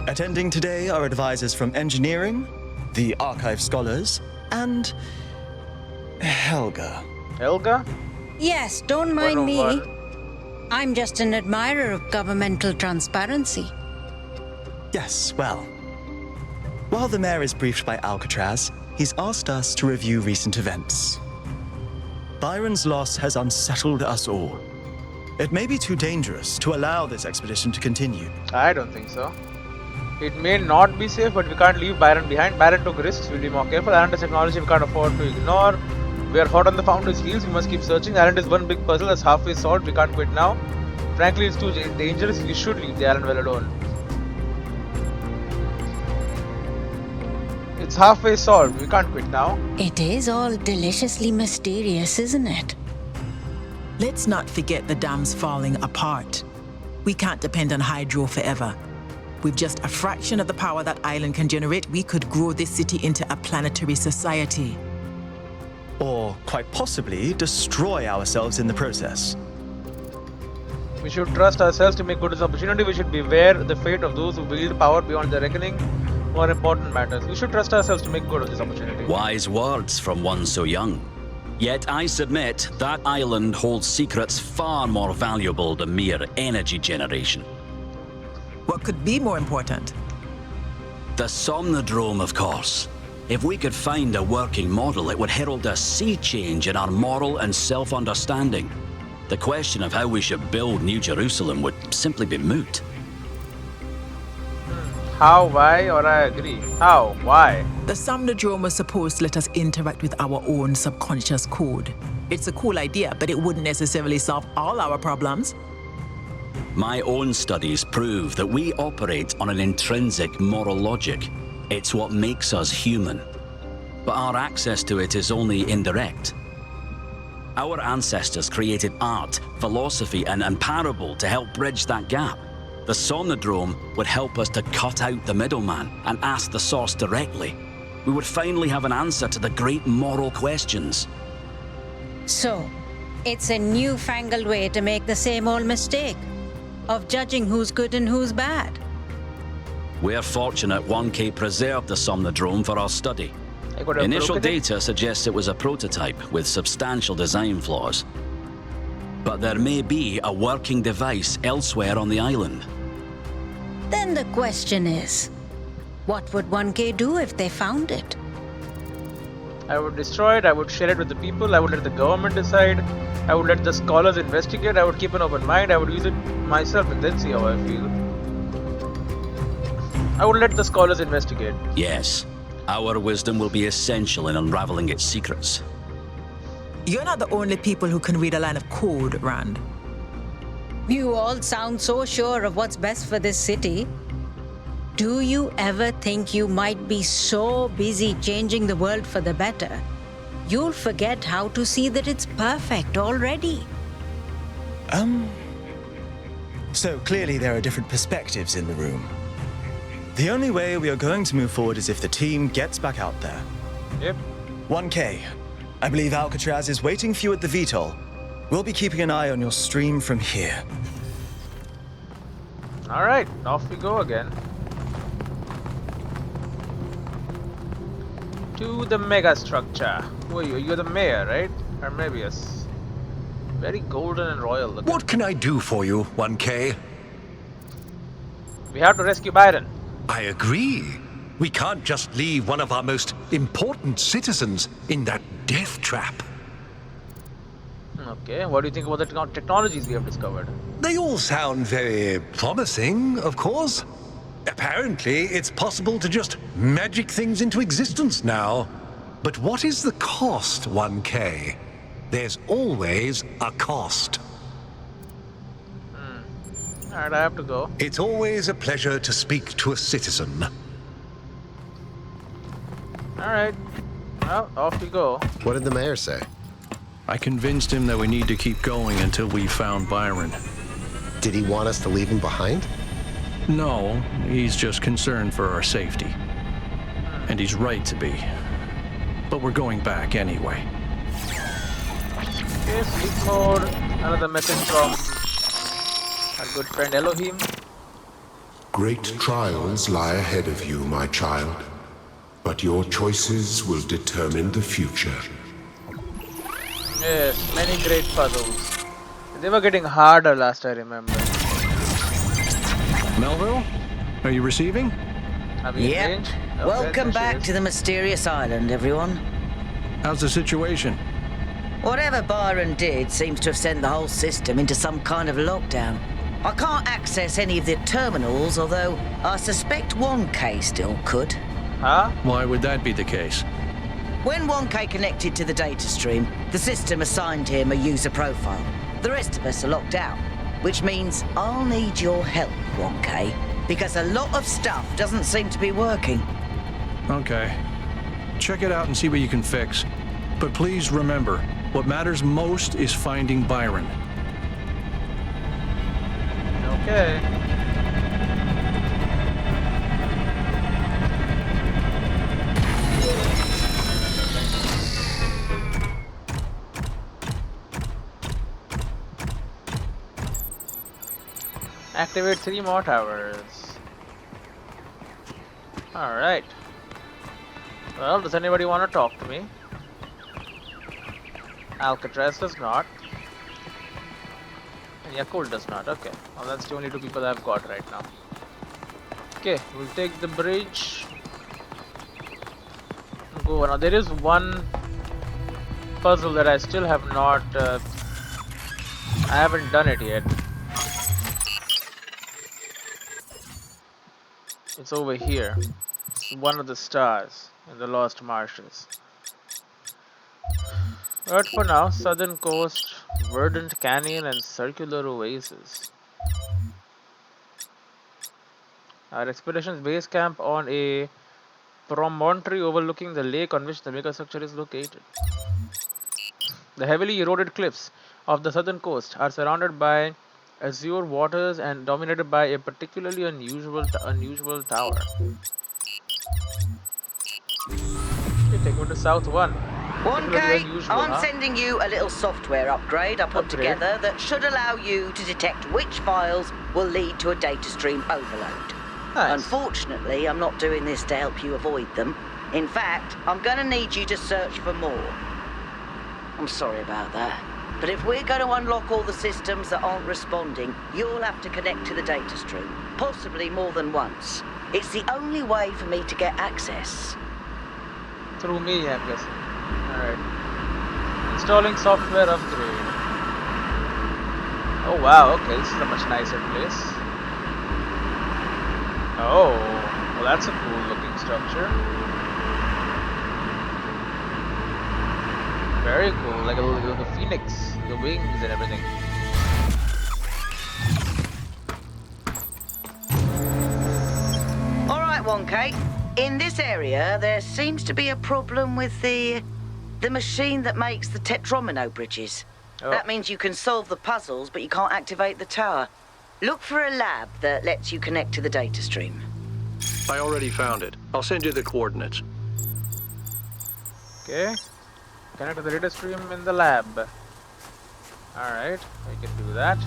Attending today are advisors from engineering, the archive scholars, and Helga. Helga? Yes, don't mind me. I'm just an admirer of governmental transparency. Yes, well. While the mayor is briefed by Alcatraz, he's asked us to review recent events. Byron's loss has unsettled us all. It may be too dangerous to allow this expedition to continue. I don't think so. It may not be safe, but we can't leave Byron behind. Byron took risks, we'll be more careful. Island is technology we can't afford to ignore. We are hot on the Founder's heels, we must keep searching. Island is one big puzzle that's halfway solved, we can't quit now. Frankly, it's too dangerous, we should leave the island well alone. It's halfway solved, we can't quit now. It is all deliciously mysterious, isn't it? Let's not forget the dam's falling apart. We can't depend on hydro forever. With just a fraction of the power that island can generate, we could grow this city into a planetary society. Or, quite possibly, destroy ourselves in the process. We should trust ourselves to make good this opportunity. We should beware the fate of those who wield power beyond their reckoning. More important matters. We should trust ourselves to make good of this opportunity. Wise words from one so young. Yet I submit that island holds secrets far more valuable than mere energy generation. What could be more important? The Somnodrome, of course. If we could find a working model, it would herald a sea change in our moral and self-understanding. The question of how we should build New Jerusalem would simply be moot. How, why, or I agree. How, why? The Somnodrome was supposed to let us interact with our own subconscious code. It's a cool idea, but it wouldn't necessarily solve all our problems. My own studies prove that we operate on an intrinsic moral logic. It's what makes us human. But our access to it is only indirect. Our ancestors created art, philosophy, and parable to help bridge that gap. The Somnodrome would help us to cut out the middleman and ask the source directly. We would finally have an answer to the great moral questions. So, it's a newfangled way to make the same old mistake of judging who's good and who's bad. We're fortunate 1K preserved the Somnodrome for our study. I could have Initial broken it. data suggests it was a prototype with substantial design flaws. But there may be a working device elsewhere on the island. Then the question is, what would 1K do if they found it? I would destroy it, I would share it with the people, I would let the government decide, I would let the scholars investigate, I would keep an open mind, I would use it myself and then see how I feel. I would let the scholars investigate. Yes, our wisdom will be essential in unraveling its secrets. You're not the only people who can read a line of code, Rand. You all sound so sure of what's best for this city. Do you ever think you might be so busy changing the world for the better, you'll forget how to see that it's perfect already? So clearly there are different perspectives in the room. The only way we are going to move forward is if the team gets back out there. Yep. 1K, I believe Alcatraz is waiting for you at the VTOL. We'll be keeping an eye on your stream from here. Alright, off we go again. To the megastructure. Who are you? You're the mayor, right? Hermebius. Very golden and royal looking. What can I do for you, 1K? We have to rescue Byron. I agree. We can't just leave one of our most important citizens in that death trap. Okay, what do you think about the technologies we have discovered? They all sound very promising, of course. Apparently, it's possible to just magic things into existence now. But what is the cost, 1K? There's always a cost. Alright, I have to go. It's always a pleasure to speak to a citizen. Alright. Well, off we go. What did the mayor say? I convinced him that we need to keep going until we found Byron. Did he want us to leave him behind? No, he's just concerned for our safety. And he's right to be. But we're going back anyway. Okay, sleep mode. Another message from our good friend Elohim. Great trials lie ahead of you, my child. But your choices will determine the future. Yes, many great puzzles. They were getting harder last I remember. Melville, are you receiving? Have you Yep. changed? Okay, Welcome there she back is. to the mysterious island, everyone. How's the situation? Whatever Byron did seems to have sent the whole system into some kind of lockdown. I can't access any of the terminals, although I suspect 1K still could. Huh? Why would that be the case? When 1K connected to the data stream, the system assigned him a user profile. The rest of us are locked out, which means I'll need your help, 1K, because a lot of stuff doesn't seem to be working. Okay. Check it out and see what you can fix. But please remember, what matters most is finding Byron. Okay. Activate 3 more towers. Alright. Well, does anybody want to talk to me? Alcatraz does not. And Yakult does not. Okay. Well, that's the only 2 people I've got right now. Okay, we'll take the bridge. Go. Now there is one puzzle that I still have not. I haven't done it yet. It's over here. It's one of the stars in the Lost Marshes. But for now, southern coast, verdant canyon and circular oasis. Our expedition's base camp on a promontory overlooking the lake on which the megastructure is located. The heavily eroded cliffs of the southern coast are surrounded by azure waters and dominated by a particularly unusual tower. Okay, take me to South 1. Particularly 1K, unusual, I'm huh? sending you a little software upgrade I put Upgrade? together that should allow you to detect which files will lead to a data stream overload. Nice. Unfortunately, I'm not doing this to help you avoid them. In fact, I'm going to need you to search for more. I'm sorry about that. But if we're going to unlock all the systems that aren't responding, you'll have to connect to the data stream, possibly more than once. It's the only way for me to get access. Through me, I'm guessing. Alright. Installing software upgrade. Oh wow, okay, this is a much nicer place. Oh, well that's a cool looking structure. Very cool, like a phoenix, the wings and everything. Alright, 1K. In this area, there seems to be a problem with the machine that makes the tetromino bridges. Oh. That means you can solve the puzzles, but you can't activate the tower. Look for a lab that lets you connect to the data stream. I already found it. I'll send you the coordinates. Okay. Connect to the data stream in the lab. Alright, we can do that.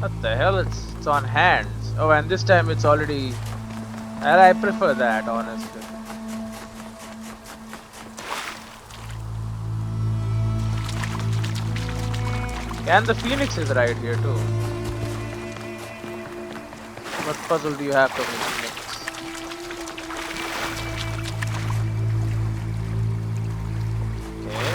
What the hell? It's on hands. Oh, and this time it's already... And I prefer that, honestly. And the phoenix is right here too. What puzzle do you have for me, Phoenix? Okay.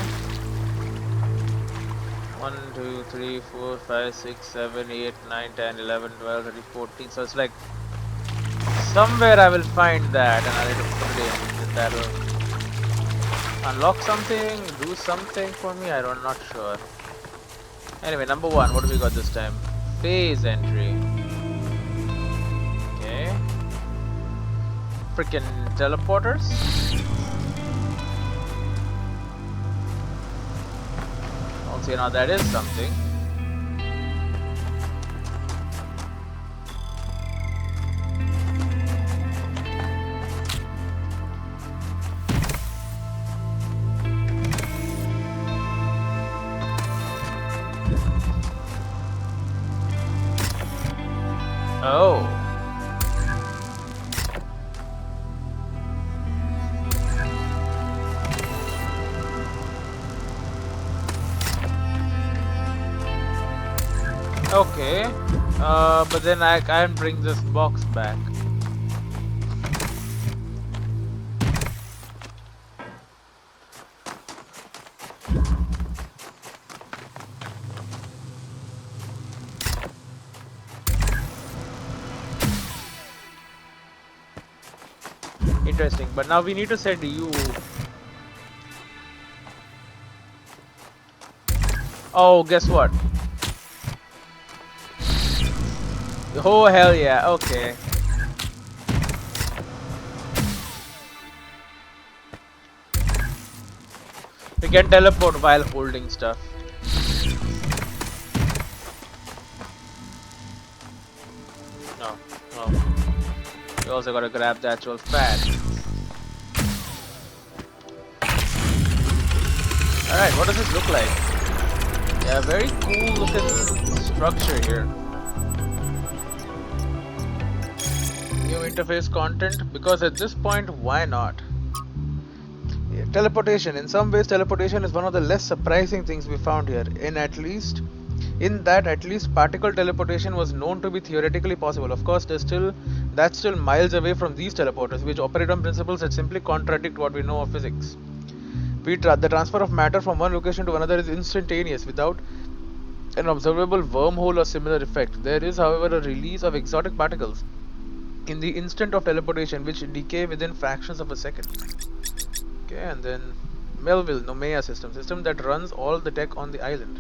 1, 2, 3, 4, 5, 6, 7, 8, 9, 10, 11, 12, 13, 14. So it's like somewhere I will find that and I'll need to put it in. That will unlock something, do something for me. I'm not sure. Anyway, number 1, what do we got this time? Phase entry. Okay. Freaking teleporters. Also, now that is something. Oh. Okay. But then I can't bring this box back. Interesting, but now we need to set you. Oh, guess what? Oh, hell yeah, okay. We can teleport while holding stuff. No, no. You also gotta grab the actual fan. Alright, what does this look like? Yeah, very cool looking structure here. New interface content, because at this point, why not? Yeah, teleportation. In some ways, teleportation is one of the less surprising things we found here. In that at least particle teleportation was known to be theoretically possible. Of course, that's still miles away from these teleporters, which operate on principles that simply contradict what we know of physics. The transfer of matter from one location to another is instantaneous without an observable wormhole or similar effect. There is, however, a release of exotic particles in the instant of teleportation which decay within fractions of a second. Okay, and then Melville Nomea system that runs all the tech on the island.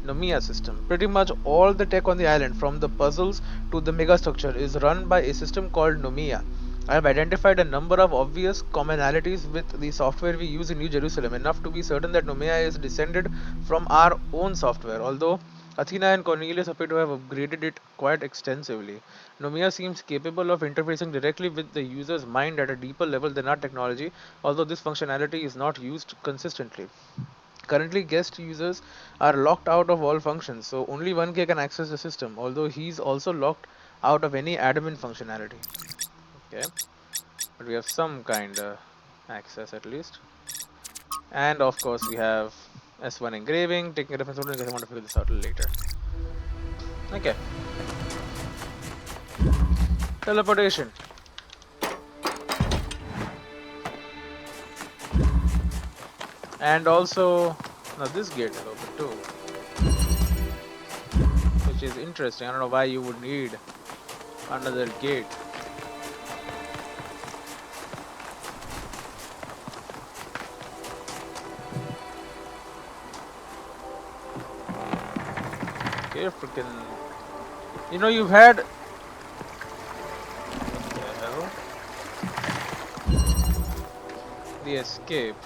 Nomea system. Pretty much all the tech on the island, from the puzzles to the megastructure, is run by a system called Nomea. I have identified a number of obvious commonalities with the software we use in New Jerusalem, enough to be certain that Nomea is descended from our own software, although Athena and Cornelius appear to have upgraded it quite extensively. Nomea seems capable of interfacing directly with the user's mind at a deeper level than our technology, although this functionality is not used consistently. Currently, guest users are locked out of all functions, so only 1K can access the system, although he's also locked out of any admin functionality. Okay, but we have some kind of access at least. And of course, we have S1 engraving, taking a reference order in case I want to figure this out later. Okay, teleportation. And also, now this gate is open too, which is interesting. I don't know why you would need another gate. Okay, freaking. You know, you've had. What the hell? The escape.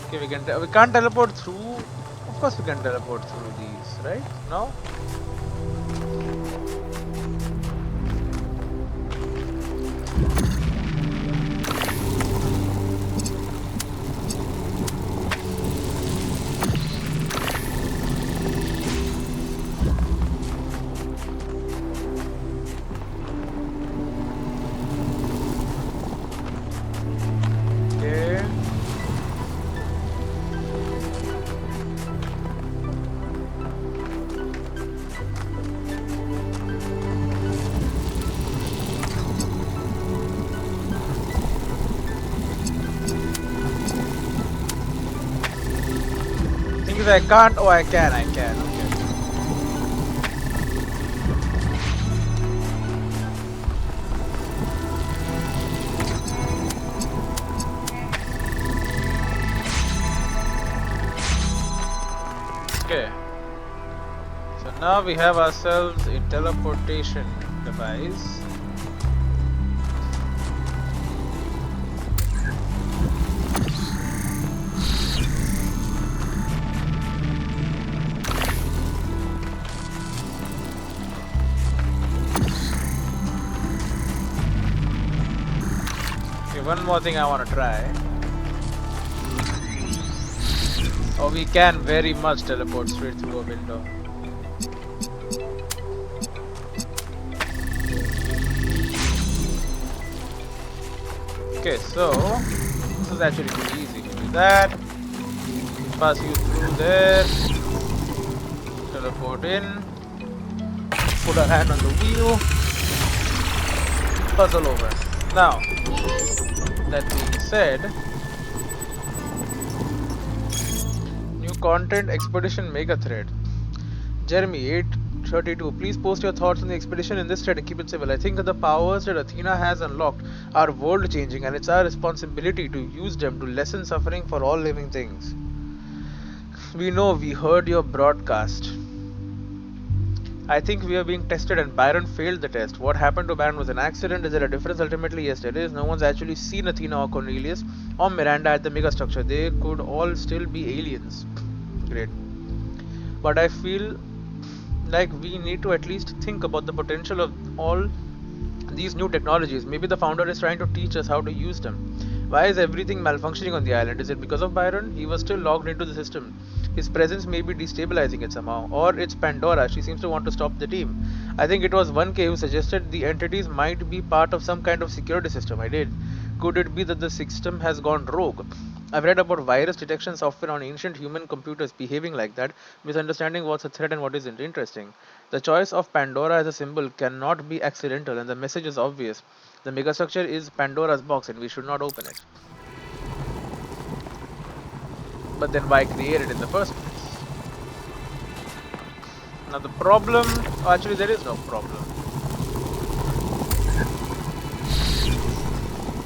Okay, we can't teleport through. Of course, we can teleport through these, right? No. Okay. Thing is, I can't. Oh, I can. Okay. Okay. So now we have ourselves a teleportation device. Okay, one more thing I want to try. Oh, we can very much teleport straight through a window. Okay, so this is actually pretty easy. We do that. Pass you through there. Teleport in. Put our hand on the wheel. Puzzle over. Now, that being said, new content expedition mega thread. Jeremy 832, please post your thoughts on the expedition in this thread and keep it civil. I think that the powers that Athena has unlocked are world changing, and it's our responsibility to use them to lessen suffering for all living things. We know, we heard your broadcast. I think we are being tested and Byron failed the test. What happened to Byron was an accident. Is there a difference? Ultimately, yes, there is. No one's actually seen Athena or Cornelius or Miranda at the megastructure. They could all still be aliens. Great. But I feel like we need to at least think about the potential of all these new technologies. Maybe the founder is trying to teach us how to use them. Why is everything malfunctioning on the island? Is it because of Byron? He was still logged into the system. His presence may be destabilizing it somehow. Or it's Pandora. She seems to want to stop the team. I think it was 1K who suggested the entities might be part of some kind of security system. I did. Could it be that the system has gone rogue? I've read about virus detection software on ancient human computers behaving like that, misunderstanding what's a threat and what isn't. Interesting. The choice of Pandora as a symbol cannot be accidental, and the message is obvious. The megastructure is Pandora's box and we should not open it. But then why create it in the first place? Now the problem, actually there is no problem.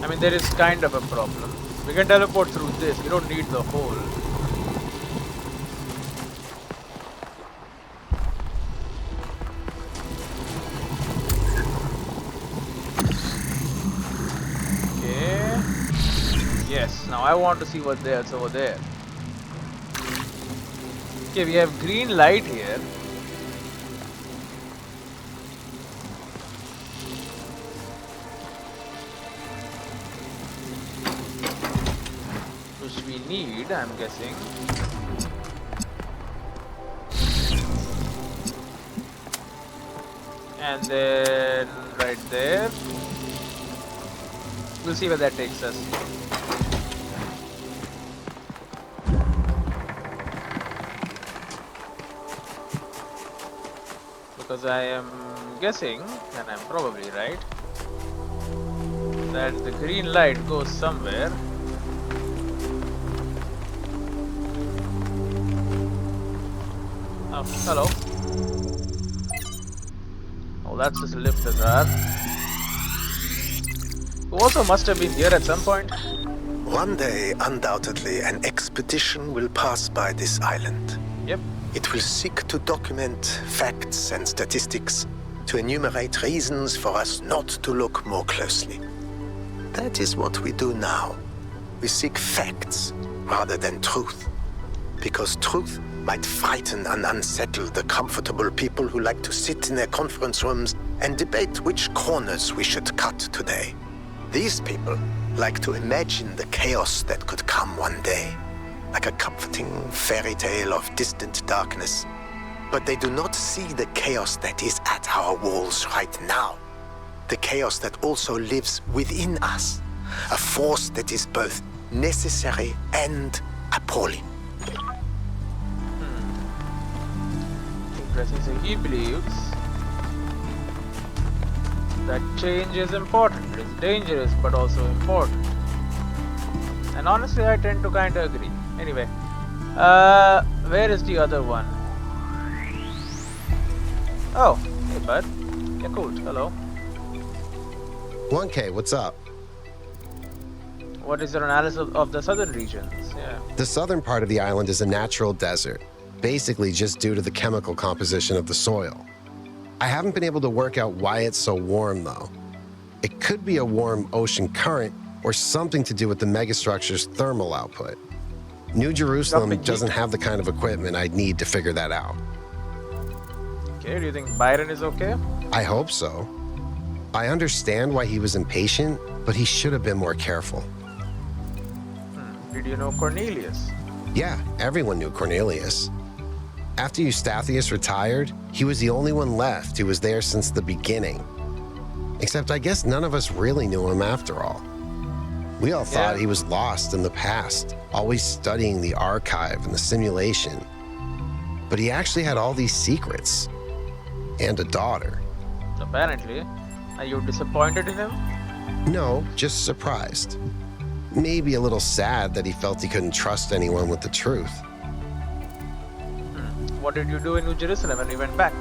I mean, there is kind of a problem. We can teleport through this, we don't need the hole. Now I want to see what there's over there. Okay, we have green light here. Which we need, I'm guessing. And then right there. We'll see where that takes us. Because I am guessing, and I'm probably right, that the green light goes somewhere. Oh, hello. Oh, that's just a lift hazard. Who also must have been here at some point. One day, undoubtedly, an expedition will pass by this island. Yep. It will seek to document facts and statistics, to enumerate reasons for us not to look more closely. That is what we do now. We seek facts rather than truth. Because truth might frighten and unsettle the comfortable people who like to sit in their conference rooms and debate which corners we should cut today. These people like to imagine the chaos that could come one day, like a comforting fairy tale of distant darkness. But they do not see the chaos that is at our walls right now. The chaos that also lives within us. A force that is both necessary and appalling. Interesting. So he believes that change is important. It is dangerous, but also important. And honestly, I tend to kind of agree. Anyway, where is the other one? Oh, hey bud. Yeah, cool. Hello. 1K, what's up? What is your analysis of the southern regions? Yeah. The southern part of the island is a natural desert, basically just due to the chemical composition of the soil. I haven't been able to work out why it's so warm, though. It could be a warm ocean current or something to do with the megastructure's thermal output. New Jerusalem doesn't have the kind of equipment I'd need to figure that out. Okay, do you think Byron is okay? I hope so. I understand why he was impatient, but he should have been more careful. Did you know Cornelius? Yeah, everyone knew Cornelius. After Eustathius retired, he was the only one left who was there since the beginning. Except I guess none of us really knew him after all. We all thought he was lost in the past, always studying the archive and the simulation. But he actually had all these secrets. And a daughter. Apparently. Are you disappointed in him? No, just surprised. Maybe a little sad that he felt he couldn't trust anyone with the truth. What did you do in New Jerusalem when we went back?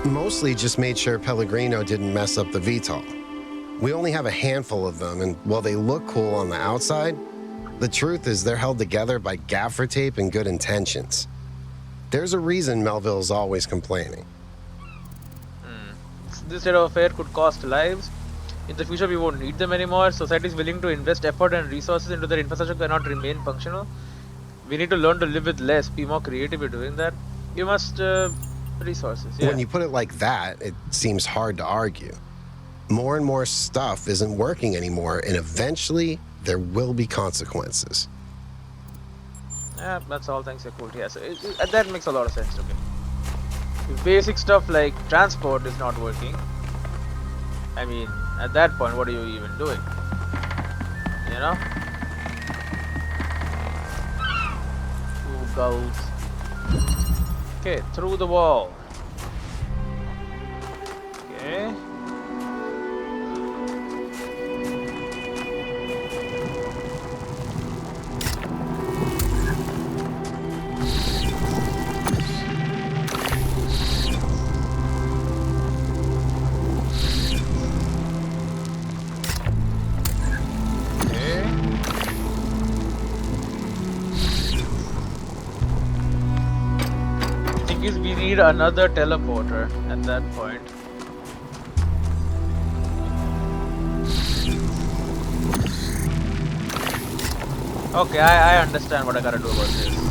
Mostly just made sure Pellegrino didn't mess up the VTOL. We only have a handful of them, and while they look cool on the outside, the truth is they're held together by gaffer tape and good intentions. There's a reason Melville's always complaining. This state of affair could cost lives. In the future, we won't need them anymore. Society is willing to invest effort and resources into their infrastructure cannot remain functional. We need to learn to live with less, be more creative in doing that. You must, resources, yeah. When you put it like that, it seems hard to argue. More and more stuff isn't working anymore, and eventually there will be consequences. Yeah, that's all thanks to cool. Yeah, so that makes a lot of sense to me. If basic stuff like transport is not working, I mean, at that point, what are you even doing? You know? Two gulls. Okay, through the wall. Okay. We need another teleporter at that point. Okay, I understand what I gotta do about this.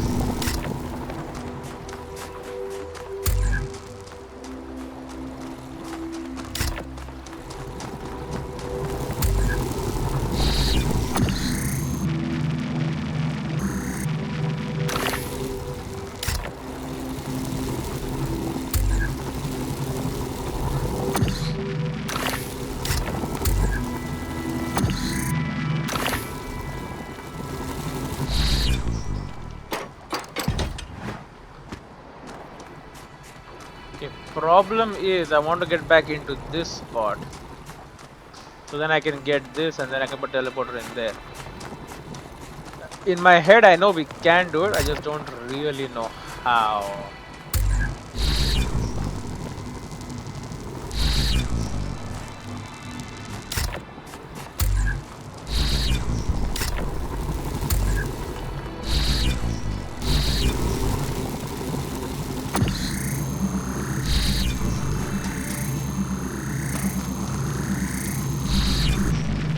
Okay, problem is I want to get back into this spot. So then I can get this and then I can put teleporter in there. In my head I know we can do it, I just don't really know how.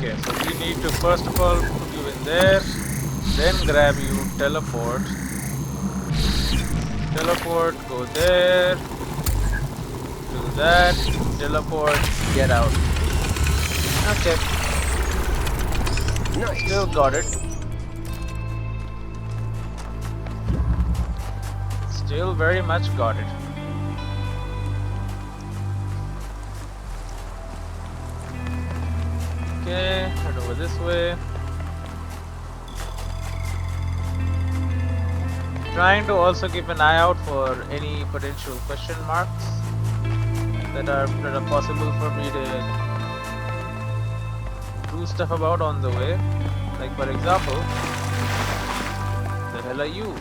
Okay, so we need to first of all put you in there, then grab you, teleport, go there, do that, teleport, get out. Okay. Nice. Still got it. Still very much got it. Okay, head over this way. Trying to also keep an eye out for any potential question marks that are possible for me to do stuff about on the way. Like for example, the hell are you?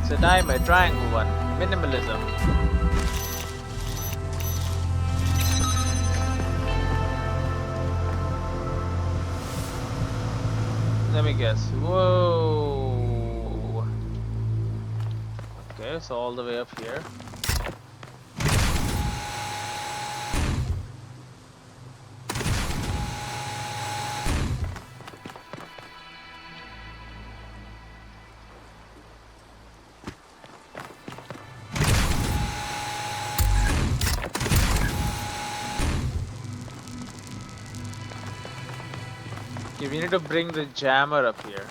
It's a diamond, triangle one, minimalism. Let me guess. Whoa. Okay, so all the way up here. Okay, we need to bring the jammer up here.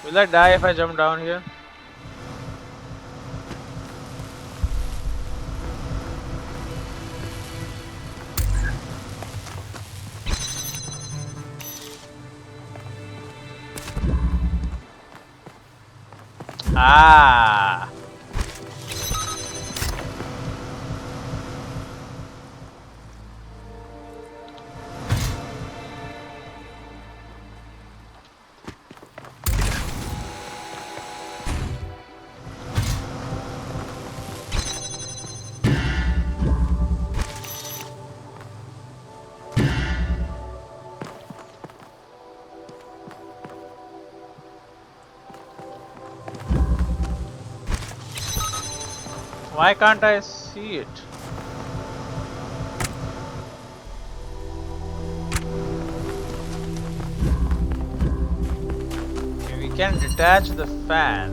Will I die if I jump down here? Ah. Why can't I see it? Okay, we can detach the fan.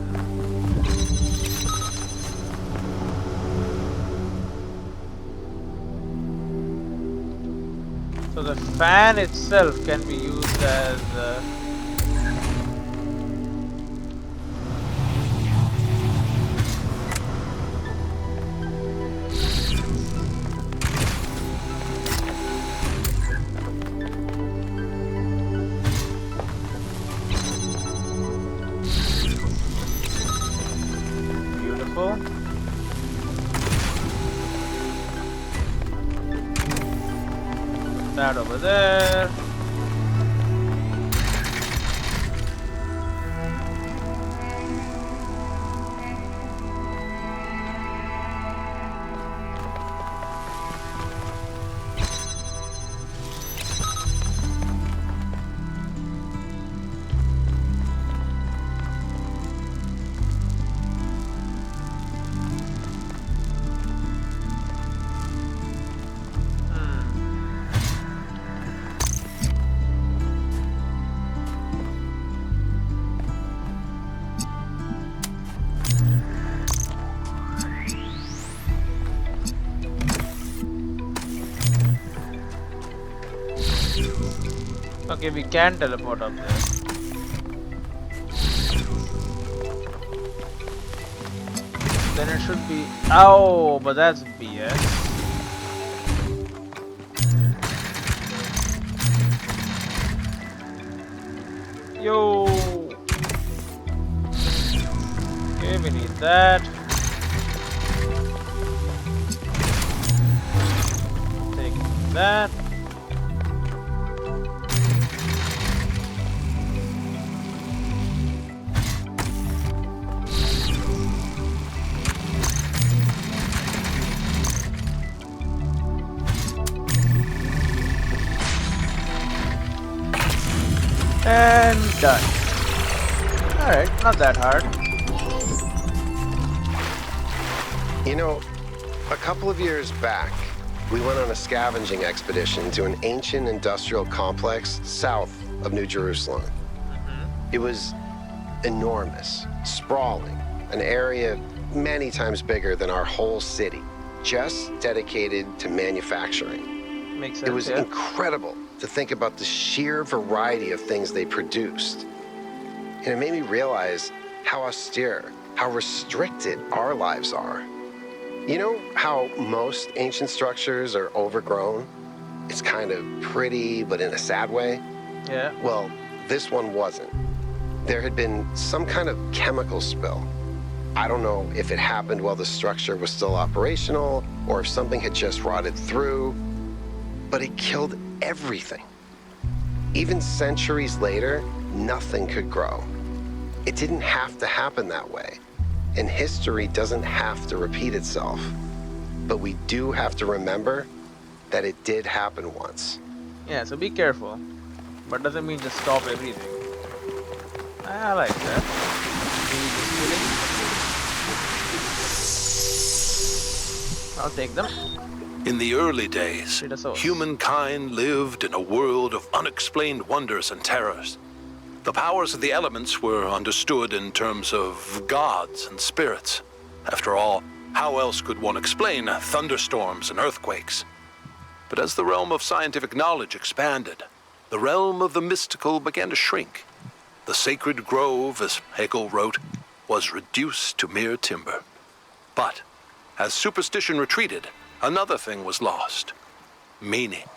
So the fan itself can be used as beautiful. Put that over there. Okay, we can teleport up there. Then it should be. Oh, but that's BS. Yo. Okay, we need that. Take that. And done. Alright, not that hard. You know, a couple of years back, we went on a scavenging expedition to an ancient industrial complex south of New Jerusalem. It was enormous, sprawling, an area many times bigger than our whole city, just dedicated to manufacturing. Makes sense. It was yeah. incredible to think about the sheer variety of things they produced. And it made me realize how austere, how restricted our lives are. You know how most ancient structures are overgrown? It's kind of pretty, but in a sad way. Yeah. Well, this one wasn't. There had been some kind of chemical spill. I don't know if it happened while the structure was still operational or if something had just rotted through, but it killed everything. Even centuries later, nothing could grow. It didn't have to happen that way. And history doesn't have to repeat itself. But we do have to remember that it did happen once. Yeah, so be careful. But doesn't mean just stop everything. I like that. I'll take them. In the early days, humankind lived in a world of unexplained wonders and terrors. The powers of the elements were understood in terms of gods and spirits. After all, how else could one explain thunderstorms and earthquakes? But as the realm of scientific knowledge expanded, the realm of the mystical began to shrink. The sacred grove, as Hegel wrote, was reduced to mere timber. But as superstition retreated, another thing was lost: meaning.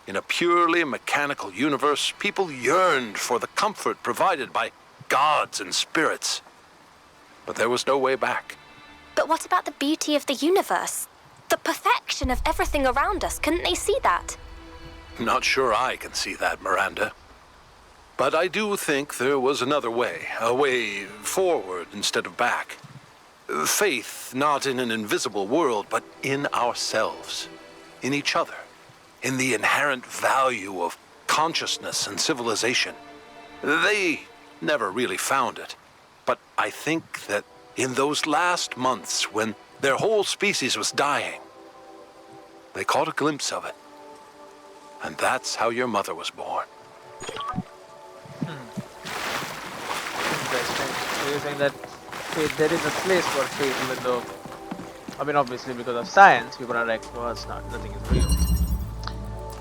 In a purely mechanical universe, people yearned for the comfort provided by gods and spirits. But there was no way back. But what about the beauty of the universe? The perfection of everything around us, couldn't they see that? Not sure I can see that, Miranda. But I do think there was another way, a way forward instead of back. Faith not in an invisible world, but in ourselves, in each other, in the inherent value of consciousness and civilization. They never really found it, but I think that in those last months when their whole species was dying, they caught a glimpse of it. And that's how your mother was born. Interesting. So you're saying that there is a place for faith, even though, I mean, obviously because of science, people are like, well, it's not, nothing is real.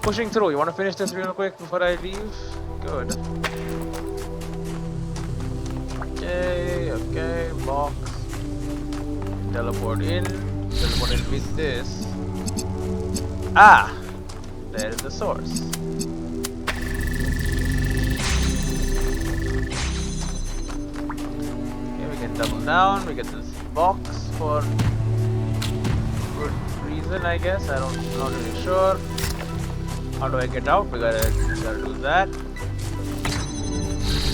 Pushing through. You want to finish this real quick before I leave? Good. Okay, box. Teleport in with this. Ah! There is the source. Okay, we can double down. We get this box for good reason, I guess. Not really sure. How do I get out? We gotta do that.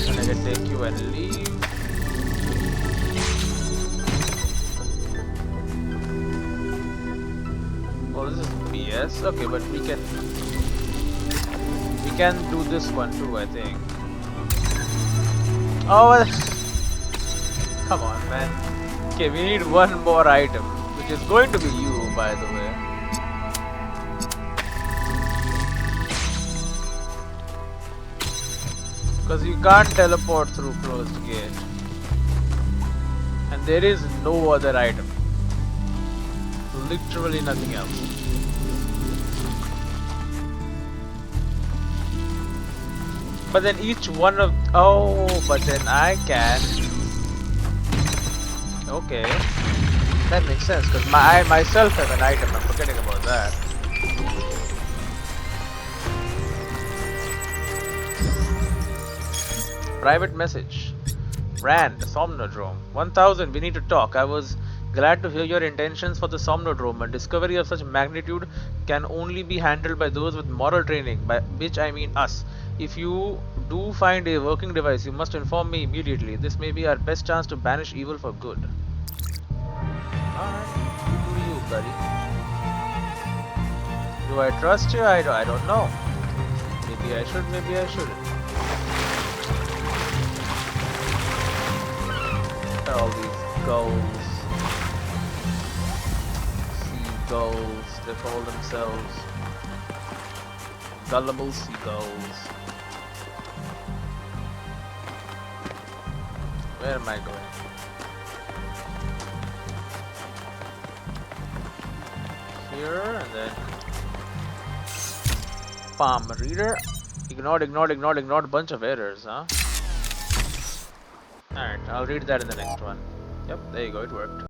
And I can take you and leave. Oh, this is BS. Okay, but we can do this one too, I think. Oh, come on, man. Okay, we need one more item, which is going to be you, by the way. Because you can't teleport through closed gate. And there is no other item. Literally nothing else. But then each one of... Oh, but then I can... Okay. That makes sense, because I myself have an item. I'm forgetting about that. Private message. Rand, Somnodrome. 1000, we need to talk. I was glad to hear your intentions for the Somnodrome. A discovery of such magnitude can only be handled by those with moral training, by which I mean us. If you do find a working device, you must inform me immediately. This may be our best chance to banish evil for good. Alright, you do you, buddy. Do I trust you? I don't know. Maybe I should, maybe I shouldn't. All these gulls, seagulls, they call themselves gullible seagulls. Where am I going? Here and then palm reader. Ignored, bunch of errors, huh? Alright, I'll read that in the next one. Yep, there you go, it worked.